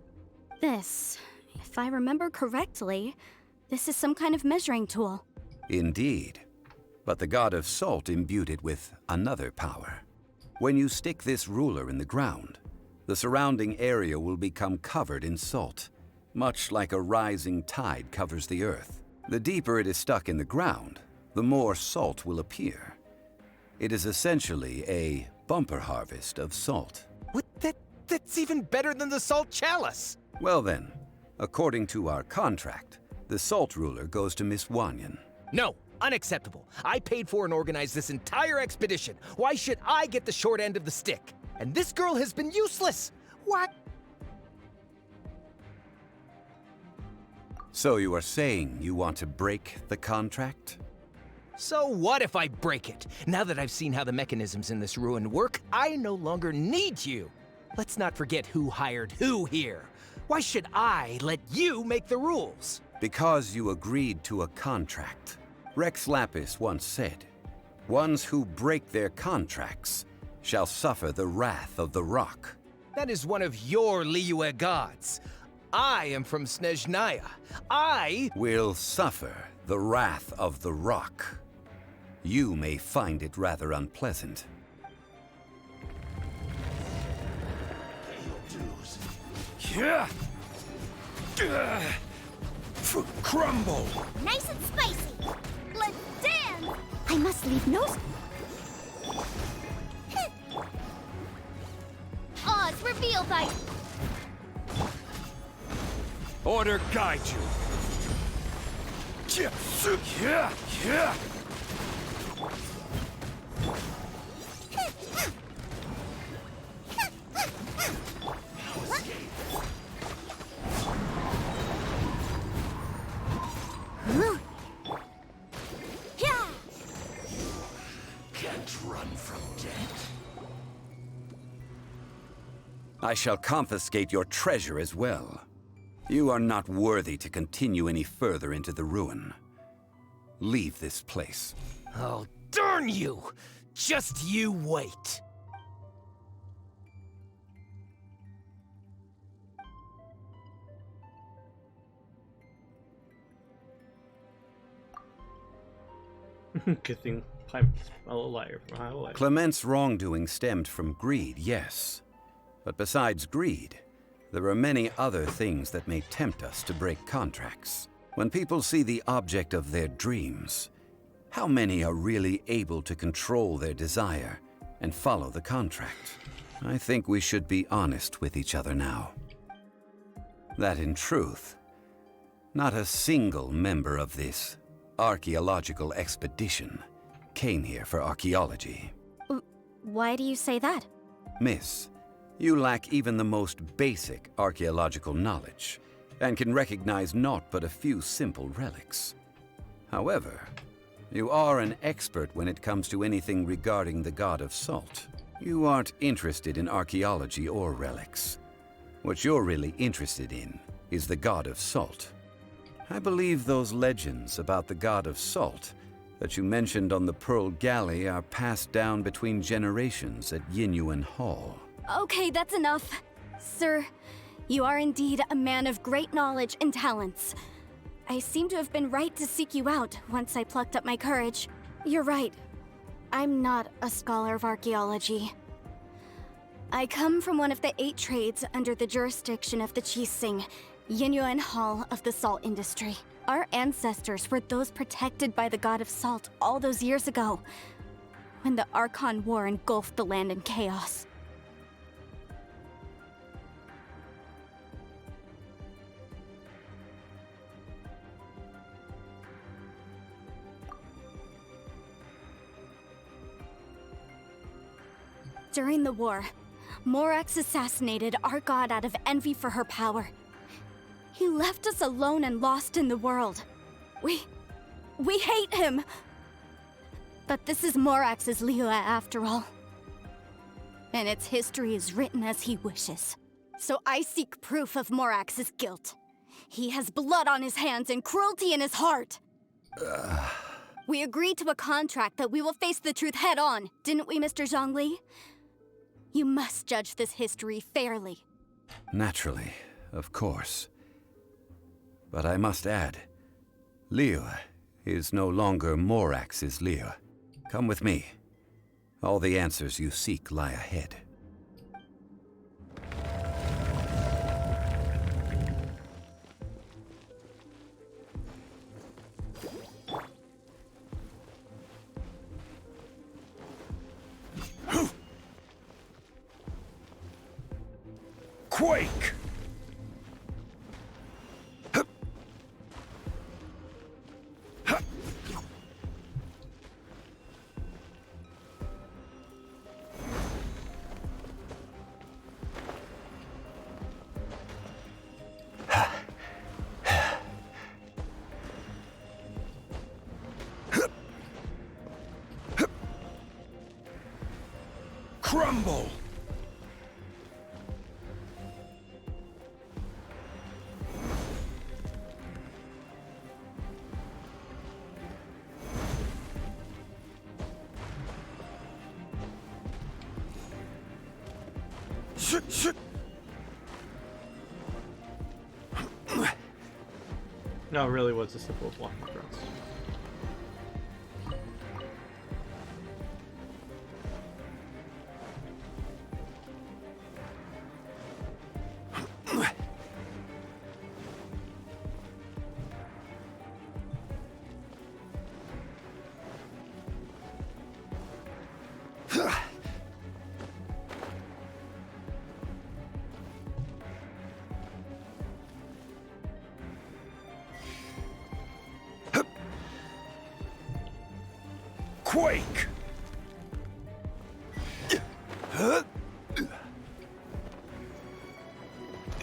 This, if I remember correctly, this is some kind of measuring tool. Indeed. But the god of salt imbued it with another power. When you stick this ruler in the ground, the surrounding area will become covered in salt, much like a rising tide covers the earth. The deeper it is stuck in the ground, the more salt will appear. It is essentially a bumper harvest of salt. What? That's even better than the salt chalice! Well then, according to our contract, the salt ruler goes to Miss Wanyan. No, unacceptable. I paid for and organized this entire expedition. Why should I get the short end of the stick? And this girl has been useless! What? So you are saying you want to break the contract? So what if I break it? Now that I've seen how the mechanisms in this ruin work, I no longer need you. Let's not forget who hired who here. Why should I let you make the rules? Because you agreed to a contract. Rex Lapis once said, "Ones who break their contracts shall suffer the wrath of the rock." That is one of your Liyue gods. I am from Snezhnaya. I will suffer the wrath of the rock. You may find it rather unpleasant. Yeah. Crumble. Nice and spicy. Let's dance. I must leave no... Oz, reveal by... Order guide you. Yeah. Can't run from death. I shall confiscate your treasure as well. You are not worthy to continue any further into the ruin. Leave this place. Oh, darn you! Just you wait. Good thing I'm a liar from a mile away. Clement's wrongdoing stemmed from greed, yes. But besides greed, there are many other things that may tempt us to break contracts. When people see the object of their dreams, how many are really able to control their desire and follow the contract? I think we should be honest with each other now. That in truth, not a single member of this archaeological expedition came here for archaeology. Why do you say that? Miss, you lack even the most basic archaeological knowledge, and can recognize naught but a few simple relics. However, you are an expert when it comes to anything regarding the god of salt. You aren't interested in archaeology or relics. What you're really interested in is the god of salt. I believe those legends about the god of salt that you mentioned on the Pearl Galley are passed down between generations at Yinyuan Hall. Okay, that's enough. Sir, you are indeed a man of great knowledge and talents. I seem to have been right to seek you out once I plucked up my courage. You're right. I'm not a scholar of archaeology. I come from one of the 8 trades under the jurisdiction of the Qixing, Yinyuan Hall of the salt industry. Our ancestors were those protected by the god of salt all those years ago, when the Archon War engulfed the land in chaos. During the war, Morax assassinated our god out of envy for her power. He left us alone and lost in the world. We hate him! But this is Morax's Liyue after all. And its history is written as he wishes. So I seek proof of Morax's guilt. He has blood on his hands and cruelty in his heart! We agreed to a contract that we will face the truth head on, didn't we, Mr. Zongli? You must judge this history fairly. Naturally, of course. But I must add, Liyue is no longer Morax's Liyue. Come with me. All the answers you seek lie ahead. Quake! Crumble! No, it really was as simple as walking across. Quake!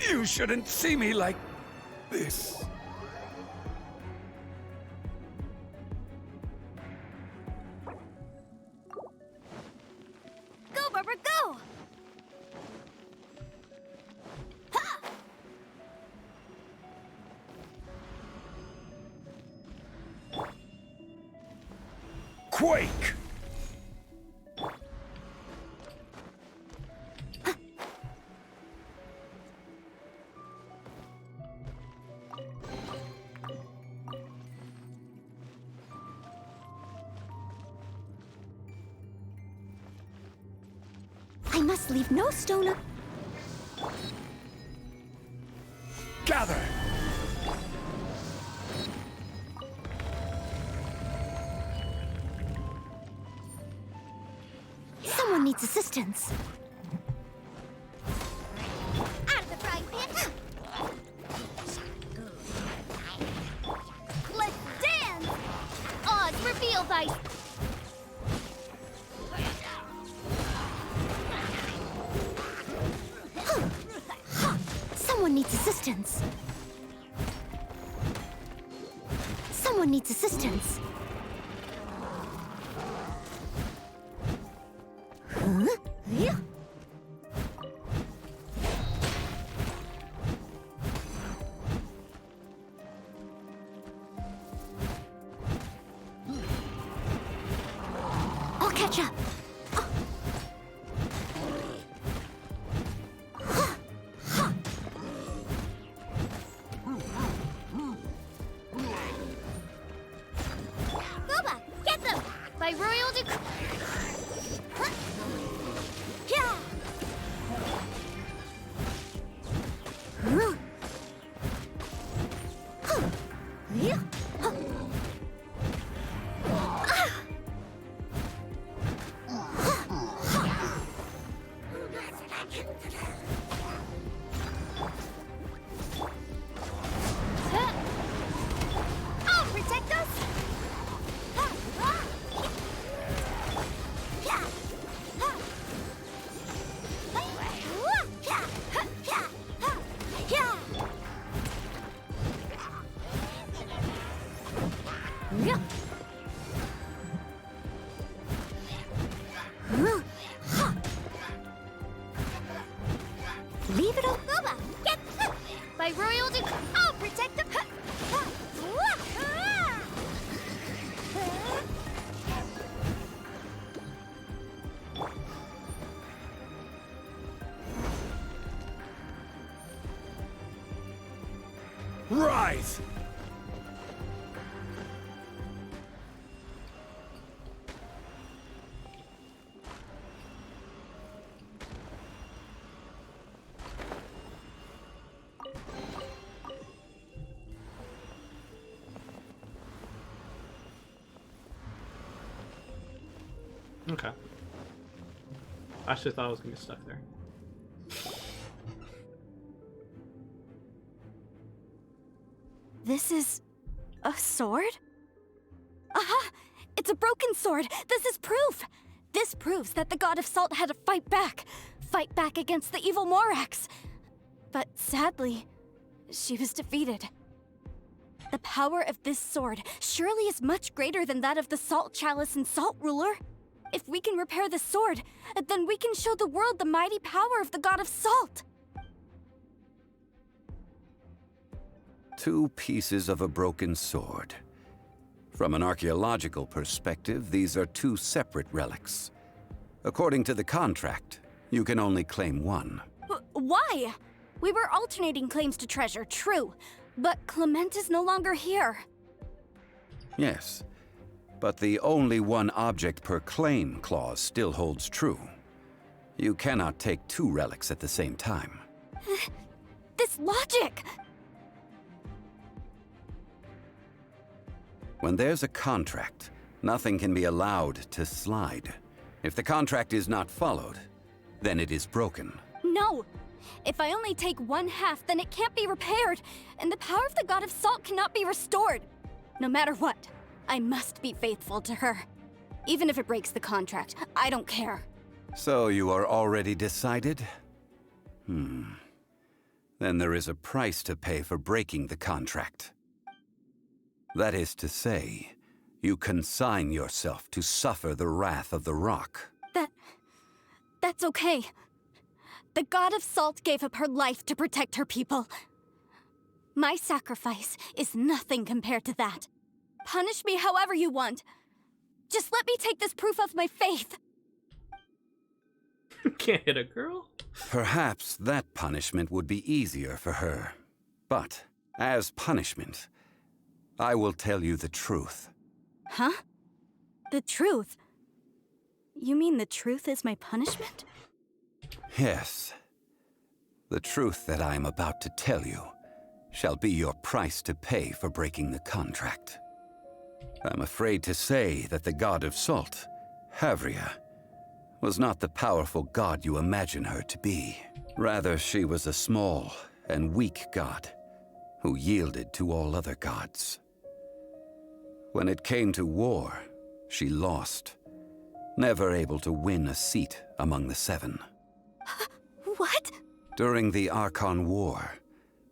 You shouldn't see me like this. Go, Barbara, go! Ha! Quake! I must leave no stone Gather! Someone needs assistance. Out of the frying pan! Let's dance! Oz, reveal thy... Someone needs assistance. Someone needs assistance. Huh? Yeah. I'll catch up. Boba, get them! By royal decree... Yeah! Huh? Huh. Yeah. Huh. I'll protect us! Yeah. Huh. Huh. Leave it all. Boba, get... By royal decree... I'll protect them! Rise! Okay. I actually thought I was gonna get stuck there. This is a sword? Aha! It's a broken sword! This is proof! This proves that the god of salt had to fight back against the evil Morax. But sadly, she was defeated. The power of this sword surely is much greater than that of the Salt Chalice and Salt Ruler. If we can repair the sword, then we can show the world the mighty power of the god of salt. Two pieces of a broken sword. From an archaeological perspective, these are two separate relics. According to the contract, you can only claim one. Why? We were alternating claims to treasure, true. But Clement is no longer here. Yes, but the only one object per claim clause still holds true. You cannot take two relics at the same time. This logic! When there's a contract, nothing can be allowed to slide. If the contract is not followed, then it is broken. No! If I only take one half, then it can't be repaired, and the power of the God of Salt cannot be restored. No matter what, I must be faithful to her. Even if it breaks the contract, I don't care. So you are already decided? Then there is a price to pay for breaking the contract. That is to say, you consign yourself to suffer the wrath of the rock. That's okay. The God of Salt gave up her life to protect her people. My sacrifice is nothing compared to that. Punish me however you want. Just let me take this proof of my faith. Can't hit a girl? Perhaps that punishment would be easier for her. But, as punishment, I will tell you the truth. Huh? The truth? You mean the truth is my punishment? Yes. The truth that I am about to tell you shall be your price to pay for breaking the contract. I'm afraid to say that the God of Salt, Havria, was not the powerful god you imagine her to be. Rather, she was a small and weak god who yielded to all other gods. When it came to war, she lost, never able to win a seat among the seven. What? During the Archon War,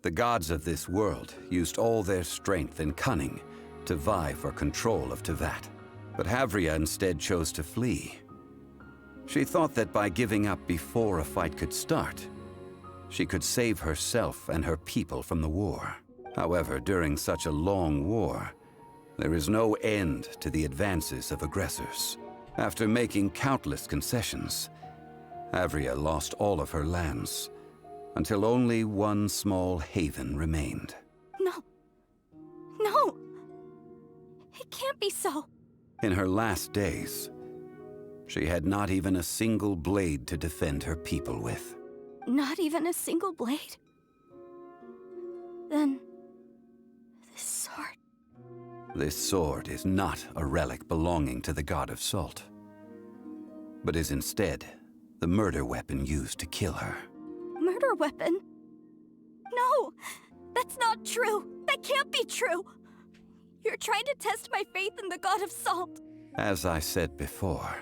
the gods of this world used all their strength and cunning to vie for control of Teyvat. But Havria instead chose to flee. She thought that by giving up before a fight could start, she could save herself and her people from the war. However, during such a long war, there is no end to the advances of aggressors. After making countless concessions, Havria lost all of her lands, until only one small haven remained. No! It can't be so. In her last days, she had not even a single blade to defend her people with. Not even a single blade? Then... this sword... This sword is not a relic belonging to the God of Salt, but is instead the murder weapon used to kill her. Murder weapon? No! That's not true! That can't be true! You're trying to test my faith in the God of Salt! As I said before,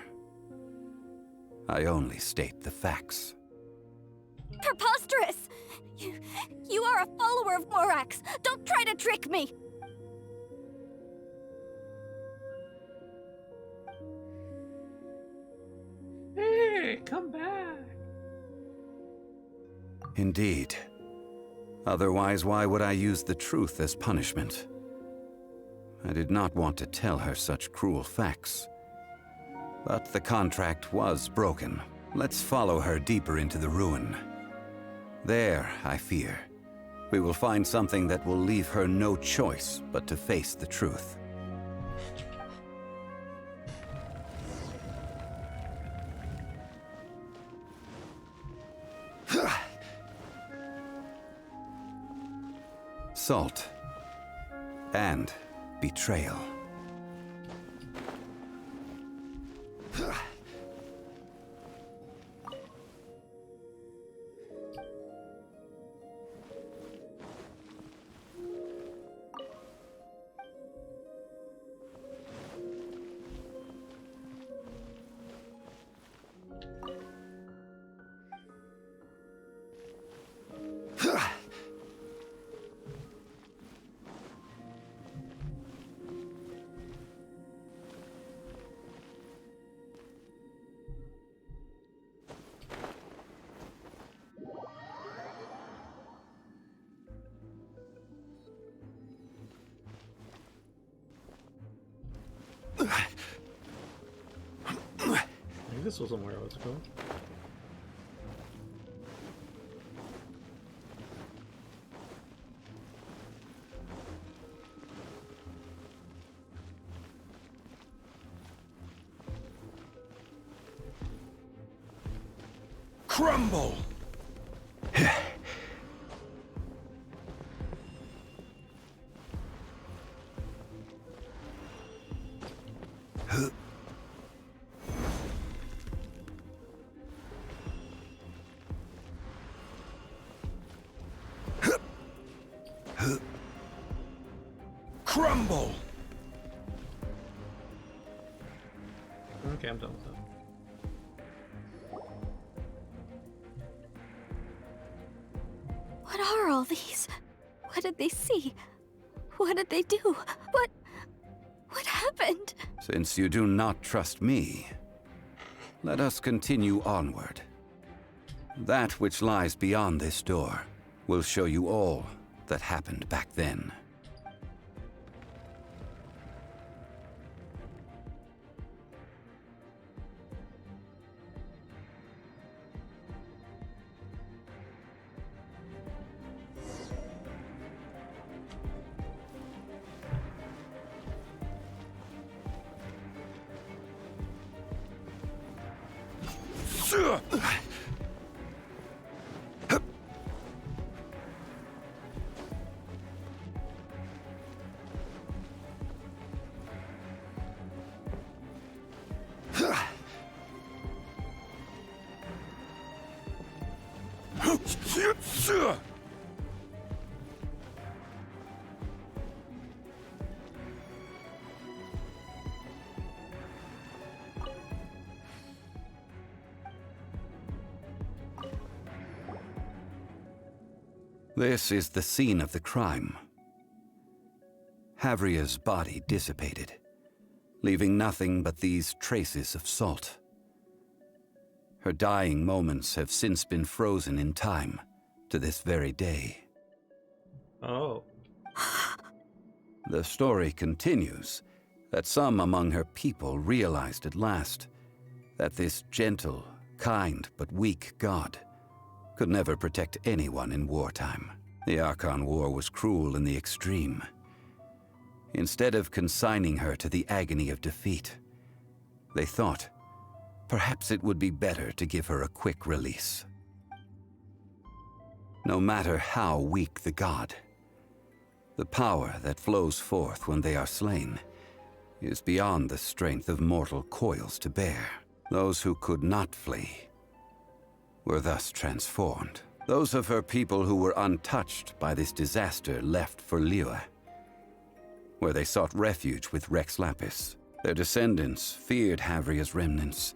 I only state the facts. Preposterous! You are a follower of Morax! Don't try to trick me! Hey, come back! Indeed. Otherwise, why would I use the truth as punishment? I did not want to tell her such cruel facts. But the contract was broken. Let's follow her deeper into the ruin. There, I fear, we will find something that will leave her no choice but to face the truth. Salt and betrayal. Maybe this wasn't where I was going. Crumble! Crumble! Okay, I'm done with that. What are all these? What did they see? What did they do? What happened? Since you do not trust me, let us continue onward. That which lies beyond this door will show you all that happened back then. This is the scene of the crime. Havria's body dissipated, leaving nothing but these traces of salt. Her dying moments have since been frozen in time to this very day. Oh. The story continues that some among her people realized at last that this gentle, kind, but weak god could never protect anyone in wartime. The Archon War was cruel in the extreme. Instead of consigning her to the agony of defeat, they thought perhaps it would be better to give her a quick release. No matter how weak the god, the power that flows forth when they are slain is beyond the strength of mortal coils to bear. Those who could not flee were thus transformed. Those of her people who were untouched by this disaster left for Liyue, where they sought refuge with Rex Lapis. Their descendants feared Havria's remnants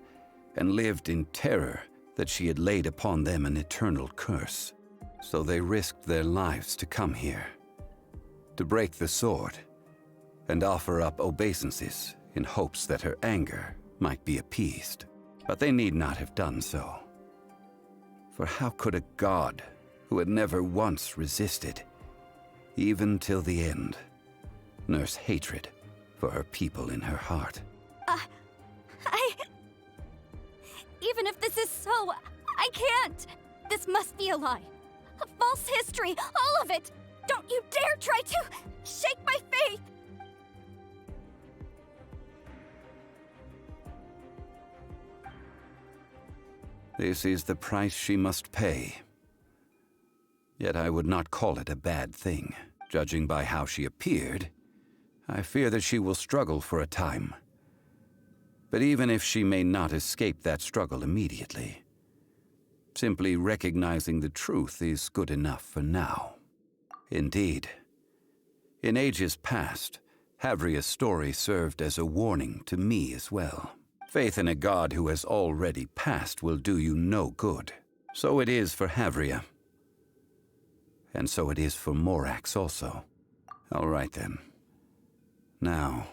and lived in terror that she had laid upon them an eternal curse. So they risked their lives to come here, to break the sword and offer up obeisances in hopes that her anger might be appeased. But they need not have done so. For how could a god who had never once resisted, even till the end, nurse hatred for her people in her heart? Even if this is so, I can't! This must be a lie. A false history, all of it! Don't you dare try to shake my faith! This is the price she must pay. Yet I would not call it a bad thing. Judging by how she appeared, I fear that she will struggle for a time. But even if she may not escape that struggle immediately, simply recognizing the truth is good enough for now. Indeed, in ages past, Havria's story served as a warning to me as well. Faith in a god who has already passed will do you no good. So it is for Havria. And so it is for Morax also. All right then. Now,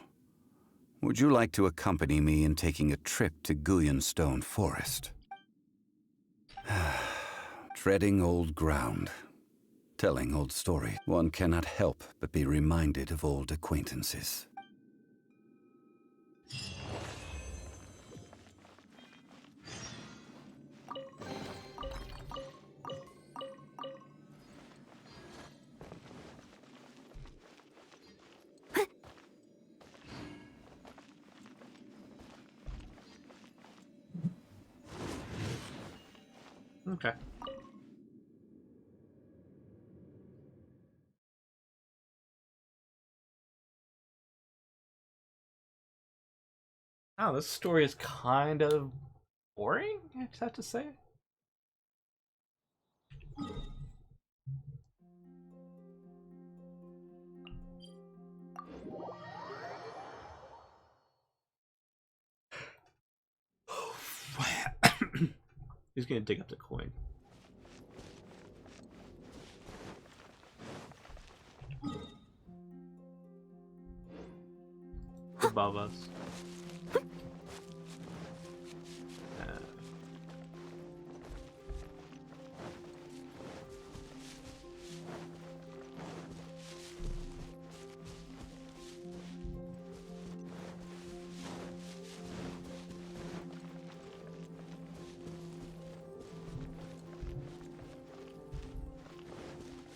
would you like to accompany me in taking a trip to Guyonstone Forest? Treading old ground, telling old stories. One cannot help but be reminded of old acquaintances. Okay. Oh, this story is kind of boring, I just have to say. He's gonna dig up the coin. Above us.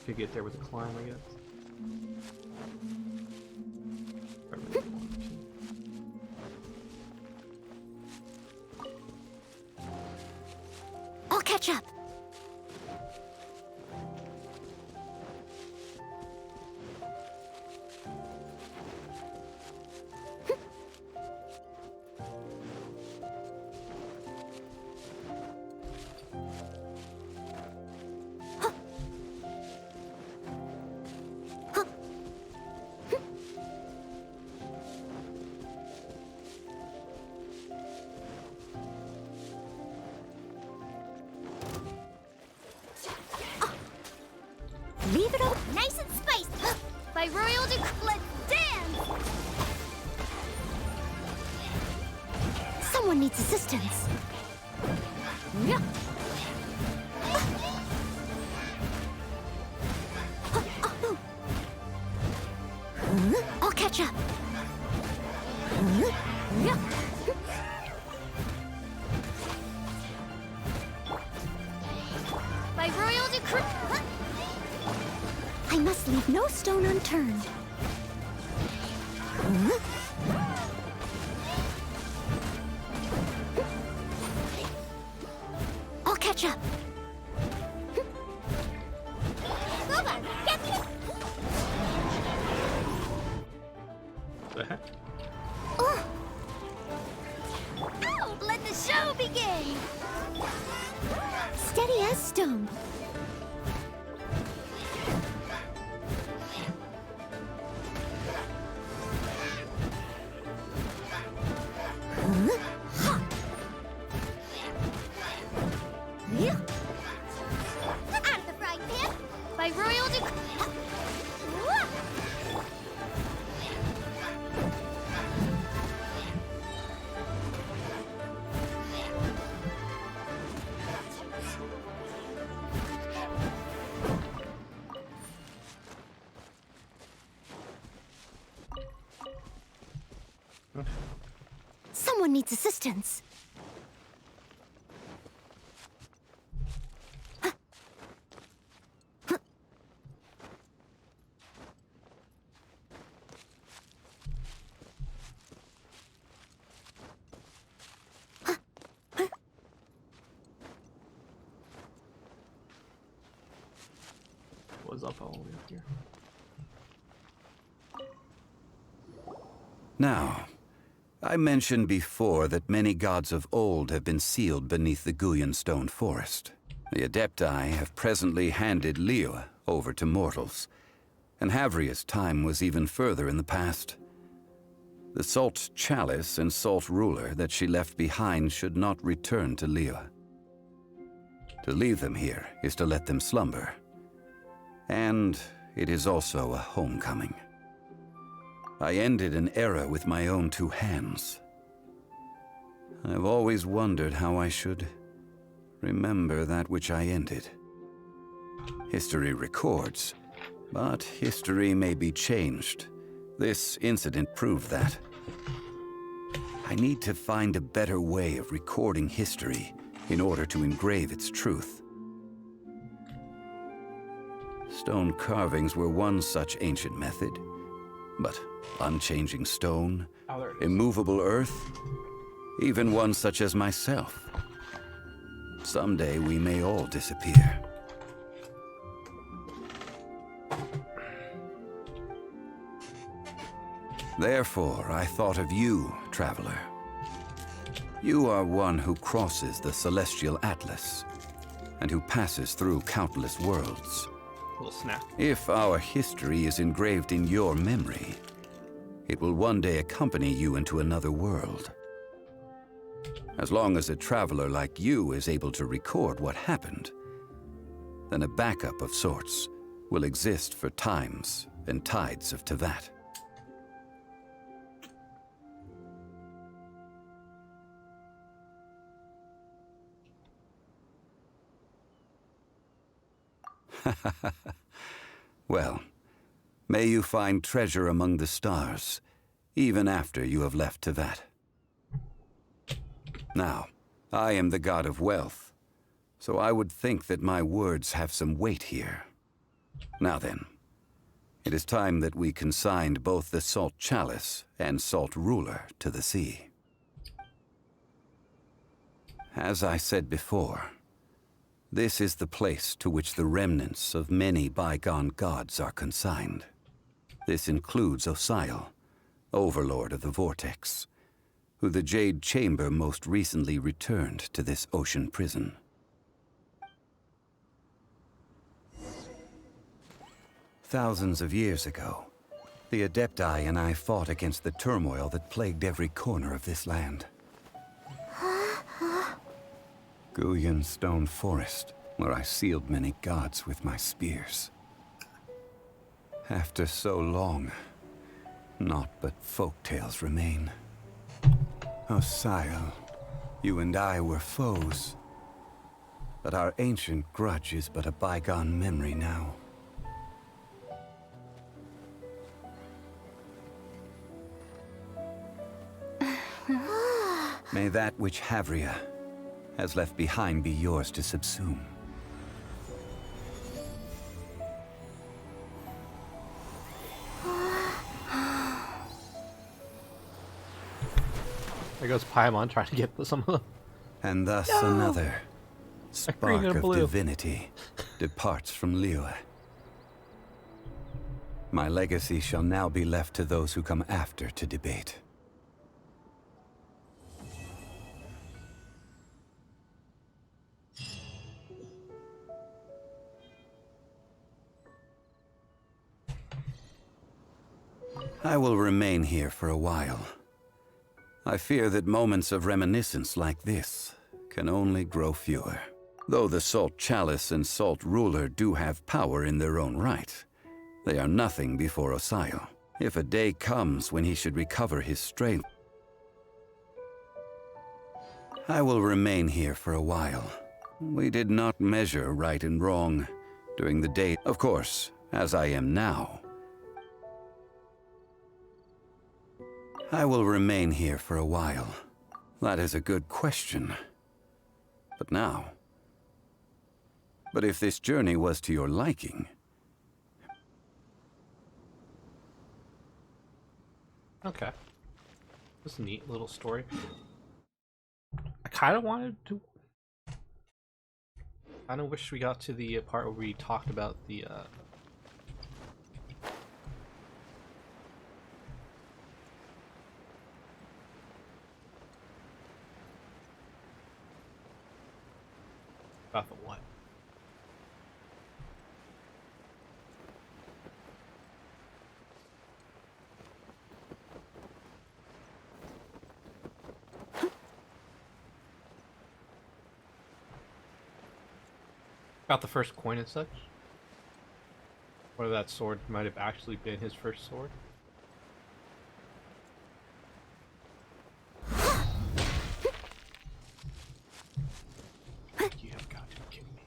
Could get there with a climb, I guess. I'll catch up. Leave it up. Nice and spiced. By royal let's dance. Someone needs assistance. Yeah. I'll catch up. Yeah. By royal decree. I must leave no stone unturned. I'll catch up. Come on, get me. The heck? Oh, Ow, let the show begin. steady as stone. Out of the frying pan. By royal decree. Someone needs assistance. What's up all the way up here? Now, I mentioned before that many gods of old have been sealed beneath the Guyan stone forest. The Adepti have presently handed Liyue over to mortals, and Havria's time was even further in the past. The Salt Chalice and Salt Ruler that she left behind should not return to Liyue. To leave them here is to let them slumber. And it is also a homecoming. I ended an era with my own two hands. I've always wondered how I should remember that which I ended. History records, but history may be changed. This incident proved that. I need to find a better way of recording history in order to engrave its truth. Stone carvings were one such ancient method, but unchanging stone, immovable earth, even one such as myself. Someday we may all disappear. Therefore, I thought of you, traveler. You are one who crosses the celestial atlas, and who passes through countless worlds. Little snap. If our history is engraved in your memory, it will one day accompany you into another world. As long as a traveler like you is able to record what happened, then a backup of sorts will exist for times and tides of Teyvat. Well, may you find treasure among the stars, even after you have left Teyvat. Now, I am the god of wealth, so I would think that my words have some weight here. Now then, it is time that we consigned both the Salt Chalice and Salt Ruler to the sea. As I said before, this is the place to which the remnants of many bygone gods are consigned. This includes Osial, overlord of the Vortex, who the Jade Chamber most recently returned to this ocean prison. Thousands of years ago, the Adepti and I fought against the turmoil that plagued every corner of this land. Guyan Stone Forest, where I sealed many gods with my spears. After so long, naught but folktales remain. Osial, you and I were foes, but our ancient grudge is but a bygone memory now. May that which Havria has left behind be yours to subsume. There goes Paimon trying to get some of them. And thus another spark of divinity departs from Liyue. My legacy shall now be left to those who come after to debate. I will remain here for a while. I fear that moments of reminiscence like this can only grow fewer. Though the Salt Chalice and Salt Ruler do have power in their own right, they are nothing before Osial. If a day comes when he should recover his strength, I will remain here for a while. We did not measure right and wrong during the day, of course, as I am now. I will remain here for a while. That is a good question. But now... But if this journey was to your liking... Okay. This is a neat little story. I kind of wanted to... I kind of wish we got to the part where we talked about the, about the what? About the first coin and such? Whether that sword might have actually been his first sword? You have got to be kidding me.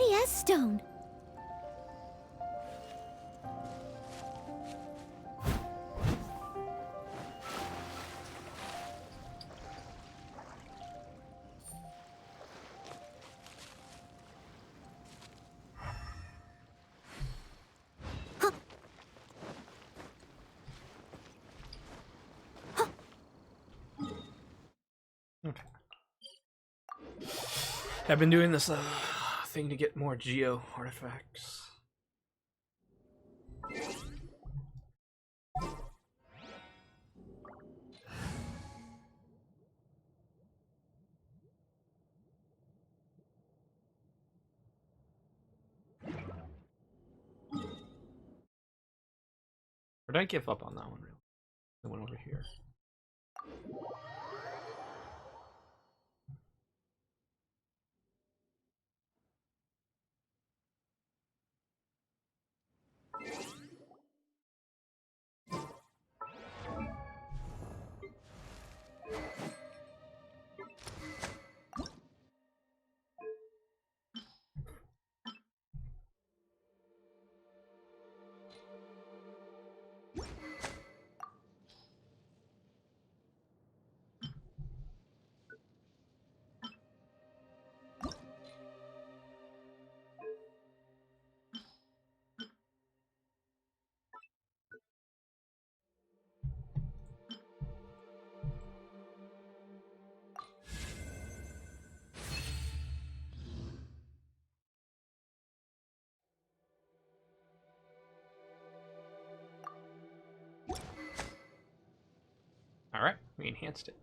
steady as stone. Okay. I've been doing this thing to get more geo artifacts. Or did I give up on that one, really? The one over here. Alright, we enhanced it.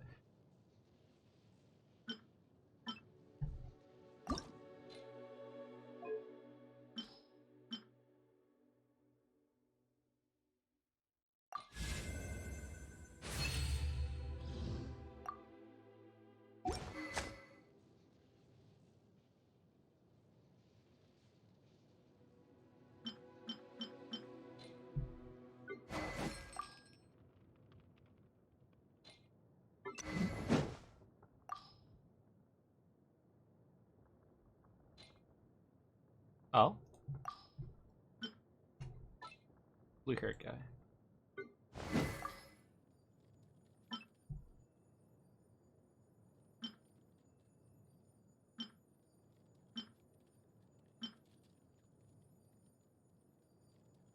Oh? Blue-haired guy.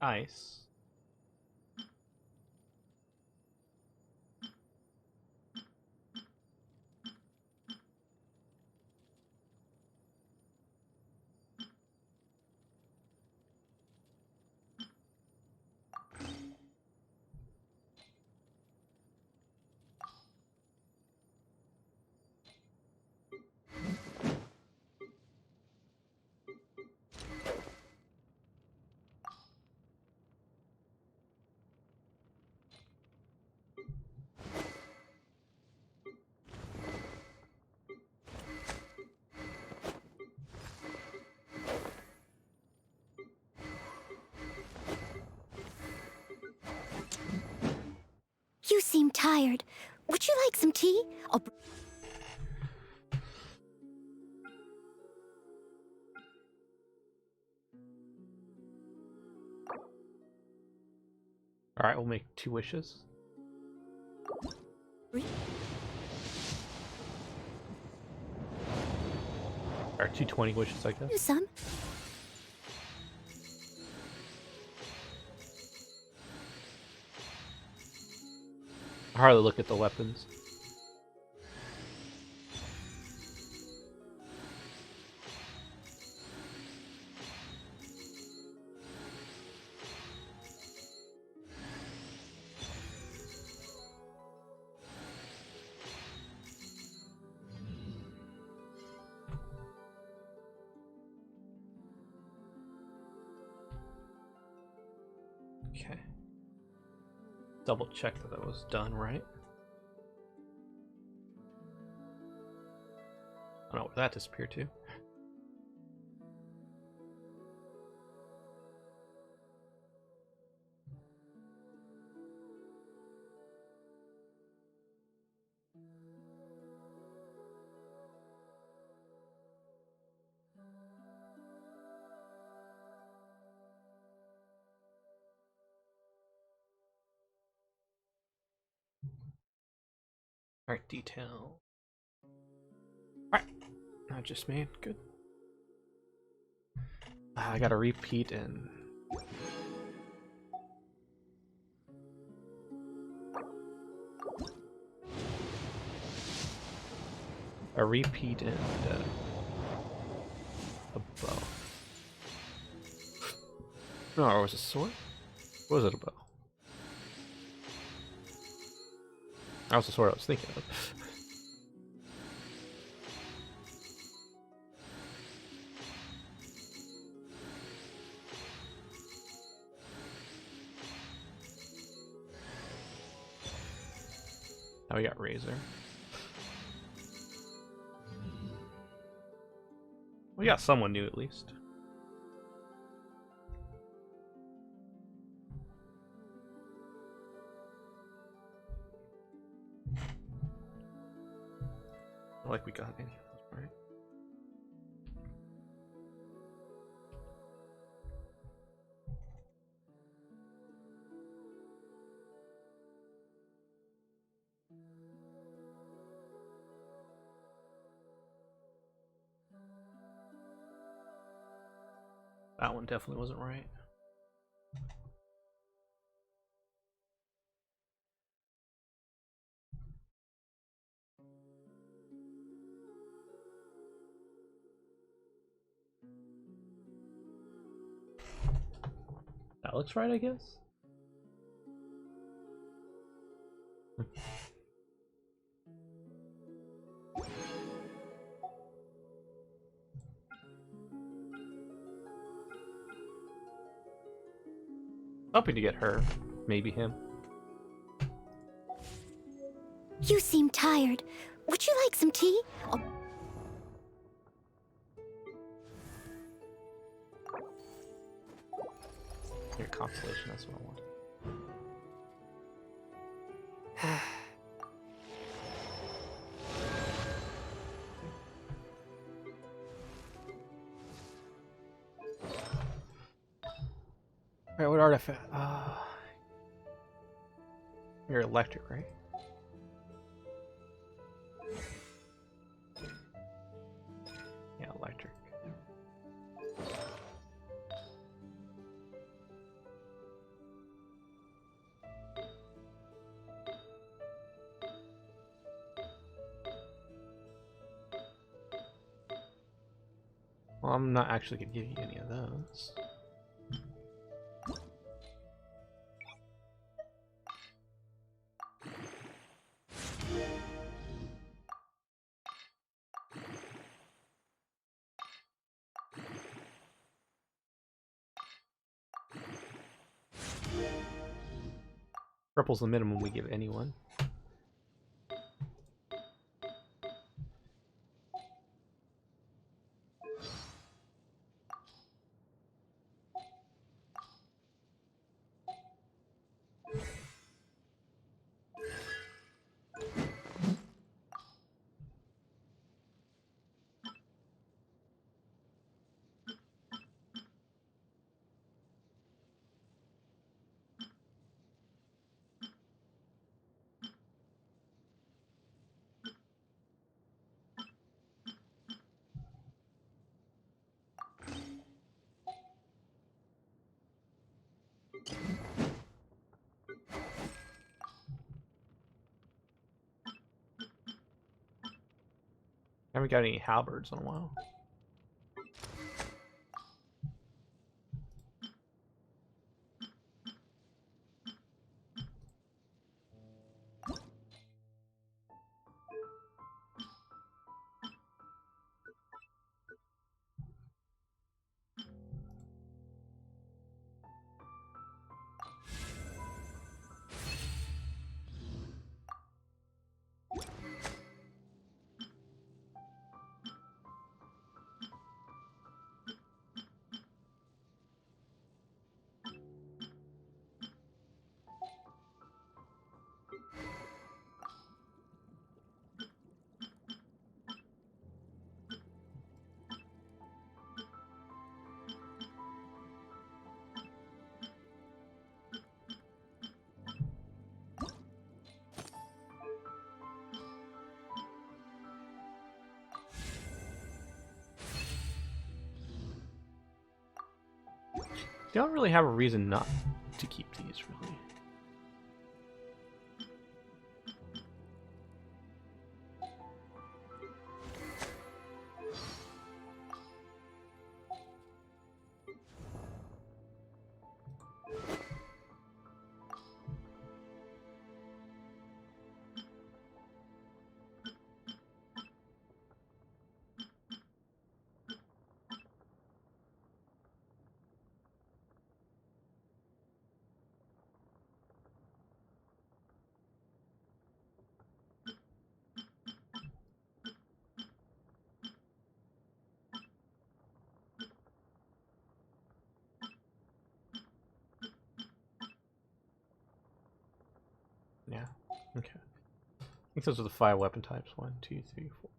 Ice. You seem tired. Would you like some tea? Alright, we'll make 2 wishes. Or 220 wishes, I guess. Do some. I hardly look at the weapons. Okay. Double check that that was done right. I don't know where that disappeared to. Art detail. Alright. Not just me. Good. I gotta repeat in. A repeat and a bow. No, or was it a sword? Or was it a bow? That was the sword I was thinking of. Now we got Razor. We got someone new at least. Not like we got any, right? That one definitely wasn't right. That looks right, I guess. Hoping to get her, maybe him. You seem tired. Would you like some tea? Oh. Your constellation, that's what I want. Alright, what artifact? You're electric, right? Yeah, electric. Well, I'm not actually gonna give you any of those. Purple's the minimum we give anyone. Haven't got any halberds in a while. don't really have a reason not to keep these, really. Yeah, okay. I think those are the 5 weapon types. 1, 2, 3, 4.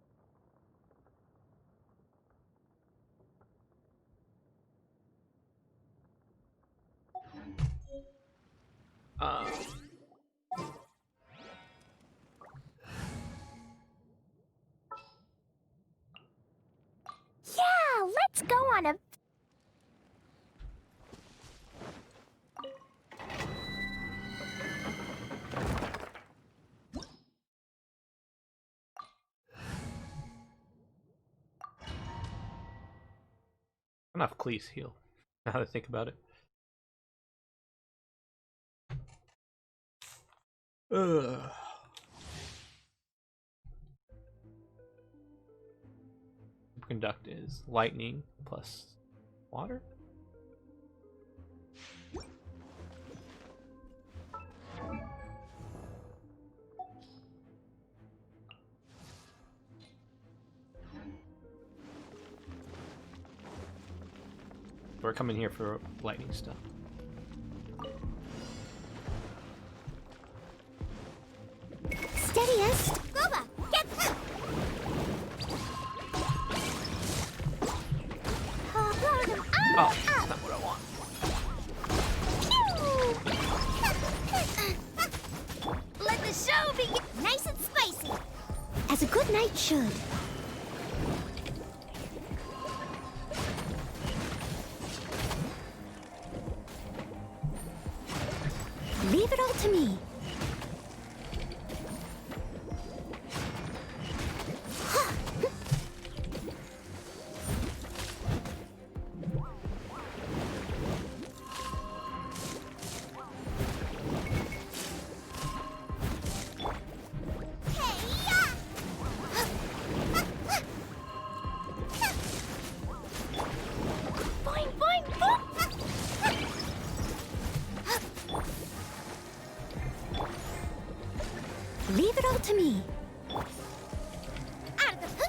Yeah, let's go on a... Enough Cleese heal. Now that I think about it. Ugh. Conduct is lightning plus water. We're coming here for lightning stuff. Steadiest. Goba, get... Oh, that's not what I want. Let the show begin. Nice and spicy. As a good knight should. Leave it all to me. Boing, boing, boing. Leave it all to me. Out of the...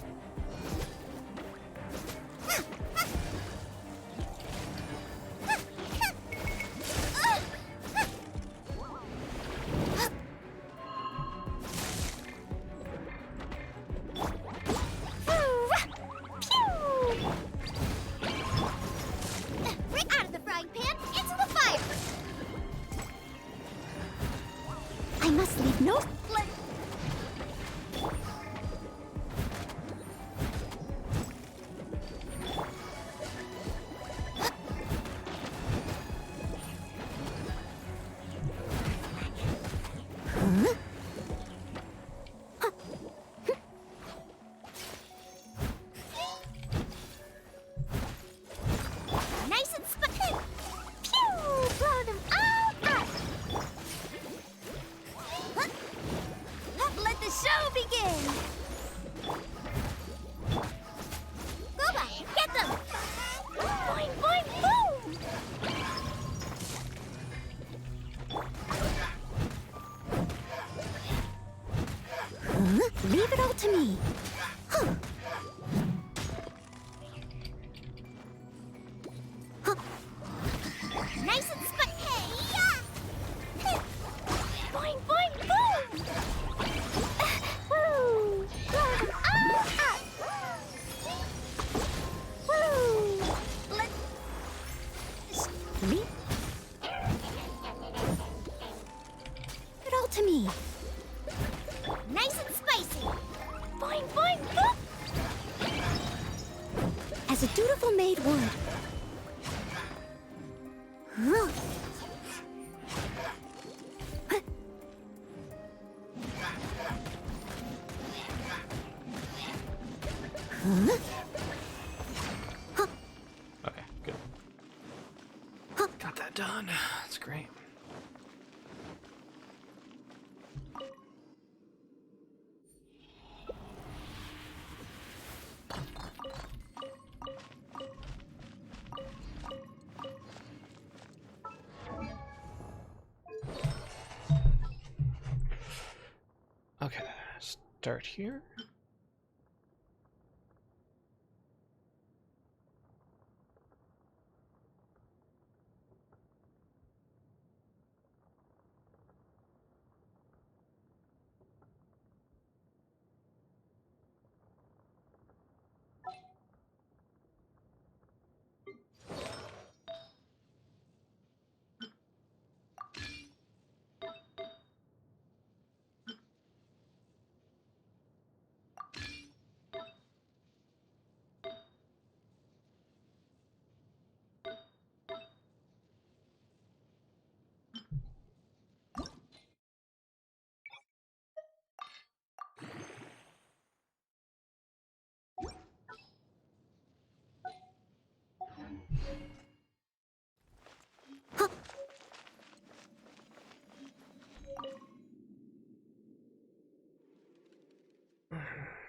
Out of the frying pan, into the fire. I must leave no... Let... Nice and spicy. Pew! Blow them all up. Let the show begin. Go back, get them. Boing, boing, boom. Leave it all to me. Nice and spicy. Hey, boing, boing, boom. Woo! Blow them all up. Woo! Let... Leave it all to me. Nice and spicy. Boing, boing, boom. As a dutiful maid would. Okay, good. Got that done. That's great. Okay, start here.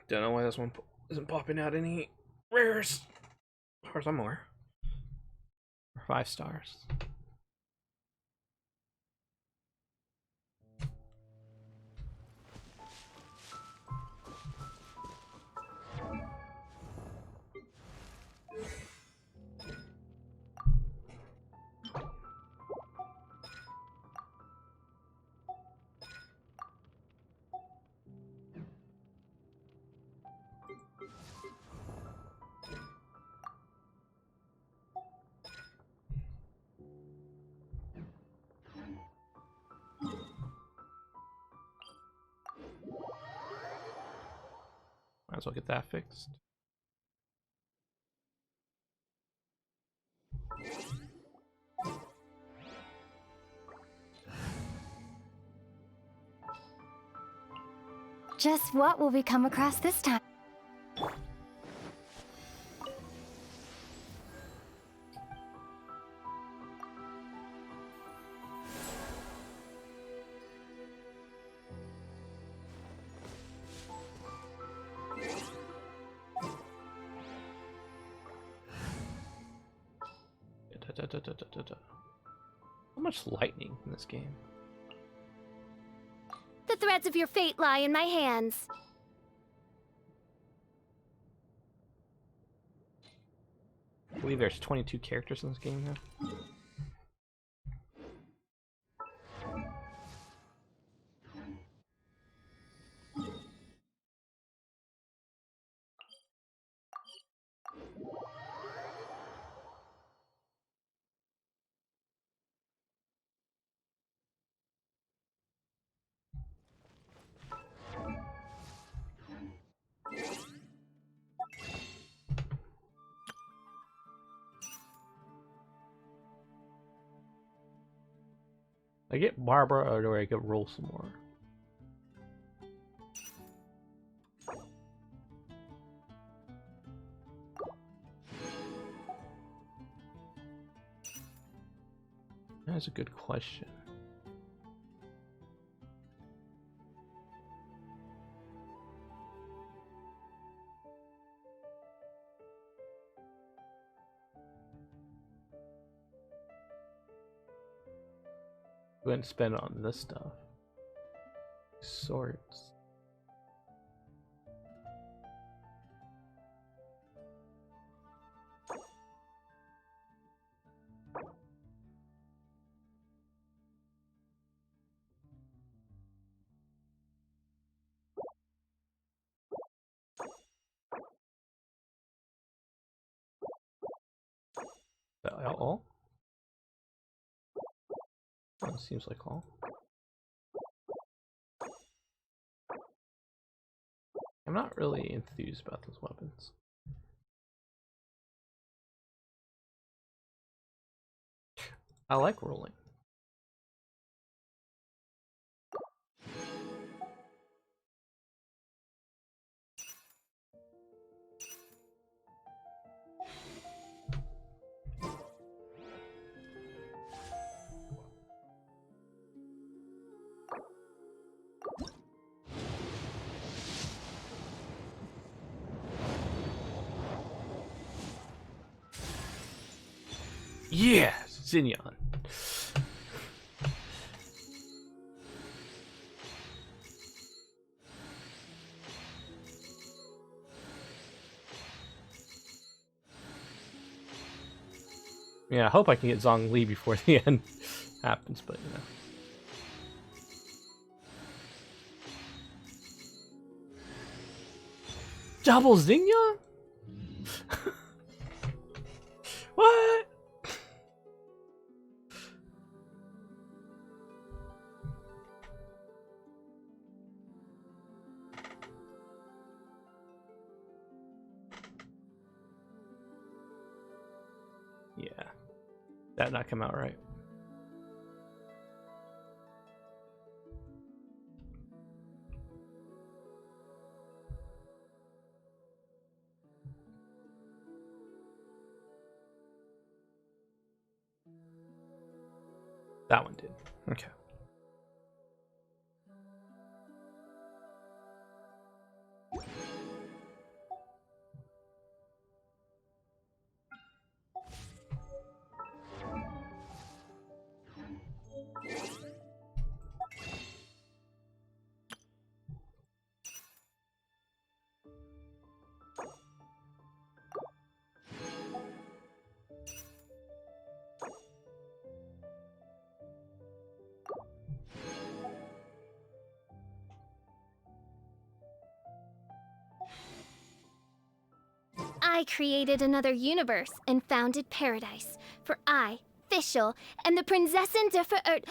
Don't know why this one isn't popping out any rares. As far as I'm aware. 5 stars. Might as well get that fixed. Just what will we come across this time? So much lightning in this game. The threads of your fate lie in my hands. I believe there's 22 characters in this game now. I get Barbara, or do I get roll some more? That's a good question. Go ahead and spend it on this stuff. Swords. Is that all? That seems like all. I'm not really enthused about those weapons. I like rolling. Yeah, Xinyan. Yeah, I hope I can get Zongli before the end happens, but you know. Double Xinyan? What? Yeah, that not come out right. That one did. Okay. I created another universe and founded paradise. For I, Fischl, and the Prinzessin de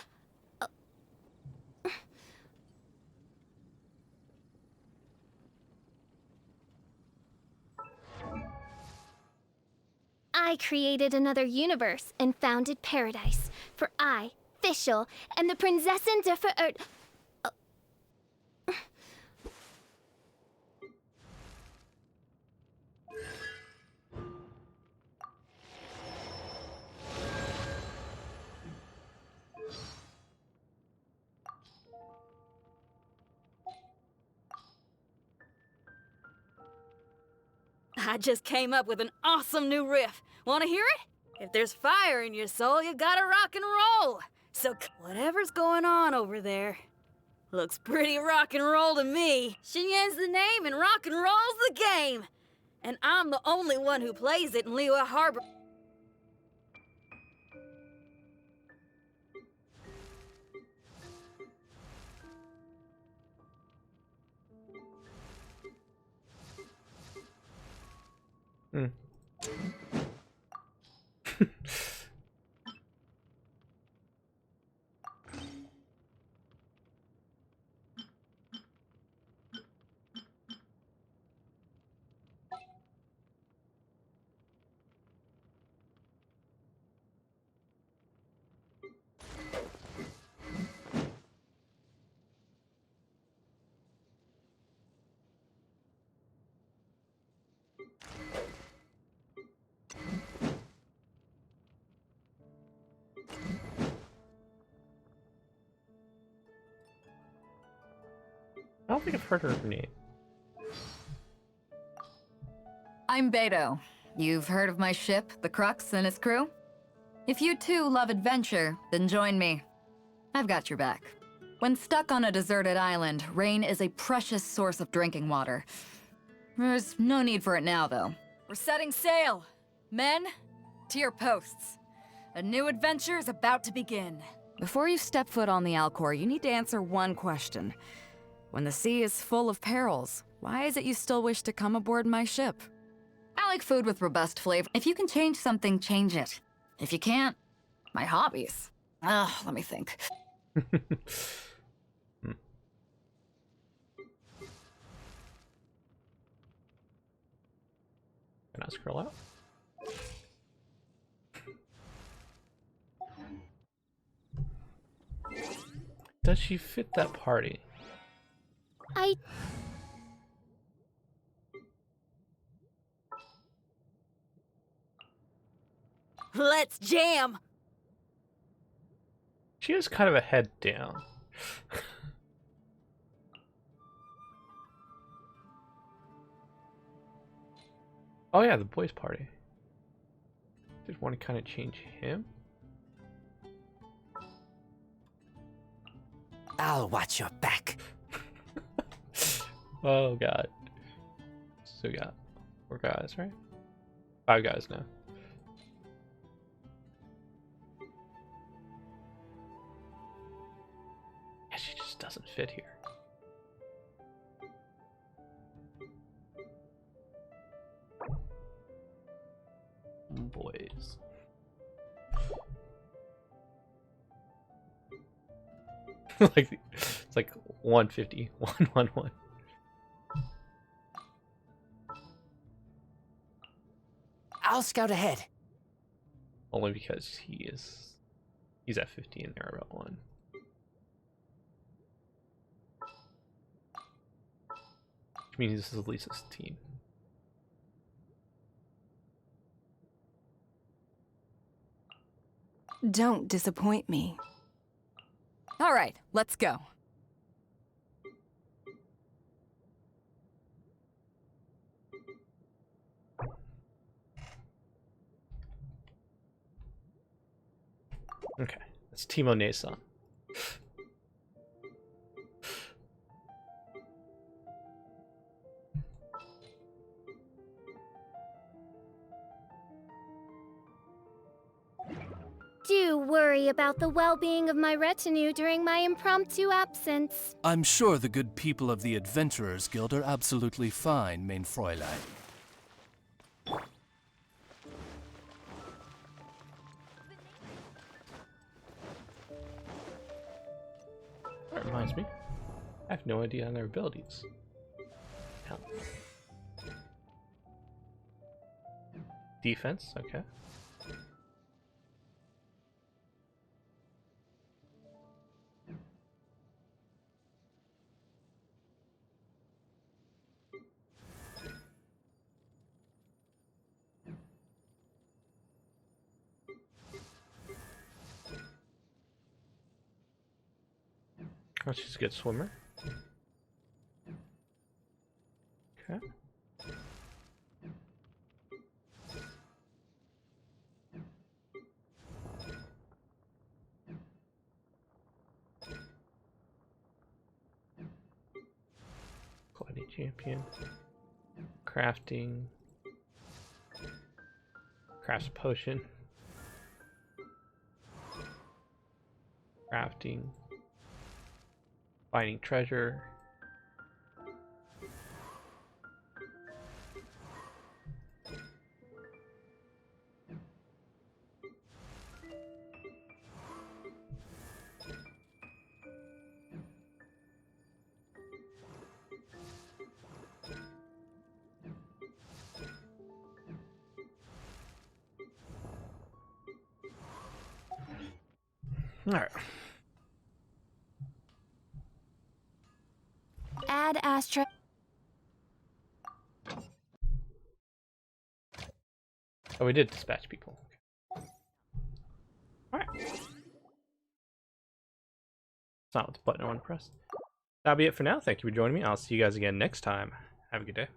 I created another universe and founded paradise. For I, Fischl, and the Prinzessin de I just came up with an awesome new riff. Wanna hear it? If there's fire in your soul, you gotta rock and roll. So whatever's going on over there looks pretty rock and roll to me. Xinyan's the name and rock and roll's the game. And I'm the only one who plays it in Liyue Harbor. Hmm. I don't think I've heard her name. I'm Beto. You've heard of my ship, the Crux, and its crew? If you too love adventure, then join me. I've got your back. When stuck on a deserted island, rain is a precious source of drinking water. There's no need for it now, though. We're setting sail. Men, to your posts. A new adventure is about to begin. Before you step foot on the Alcor, you need to answer one question. When the sea is full of perils, why is it you still wish to come aboard my ship? I like food with robust flavor. If you can change something, change it. If you can't, my hobbies. Let me think. Can I scroll out? Does she fit that party? Let's jam! She has kind of a head down. Oh yeah, the boys' party. Did want to kind of change him. I'll watch your back. Oh god. So we got 4 guys, right? 5 guys now. Yeah, she just doesn't fit here. Boys. Like it's like 150, 111. I'll scout ahead. Only because he's at 50 and they're about 1. Which means this is Lisa's team. Don't disappoint me. All right, let's go. Okay, that's Timo Nason. Do worry about the well-being of my retinue during my impromptu absence. I'm sure the good people of the Adventurers Guild are absolutely fine, mein Fräulein. That reminds me, I have no idea on their abilities. Hell. Defense, okay. Oh, she's a good swimmer. Okay. Quality champion. Crafting. Crafts a potion. Crafting. Finding treasure. All right. Add Astra. Oh, we did dispatch people. Alright. That's not what the button I want to press. That'll be it for now. Thank you for joining me. I'll see you guys again next time. Have a good day.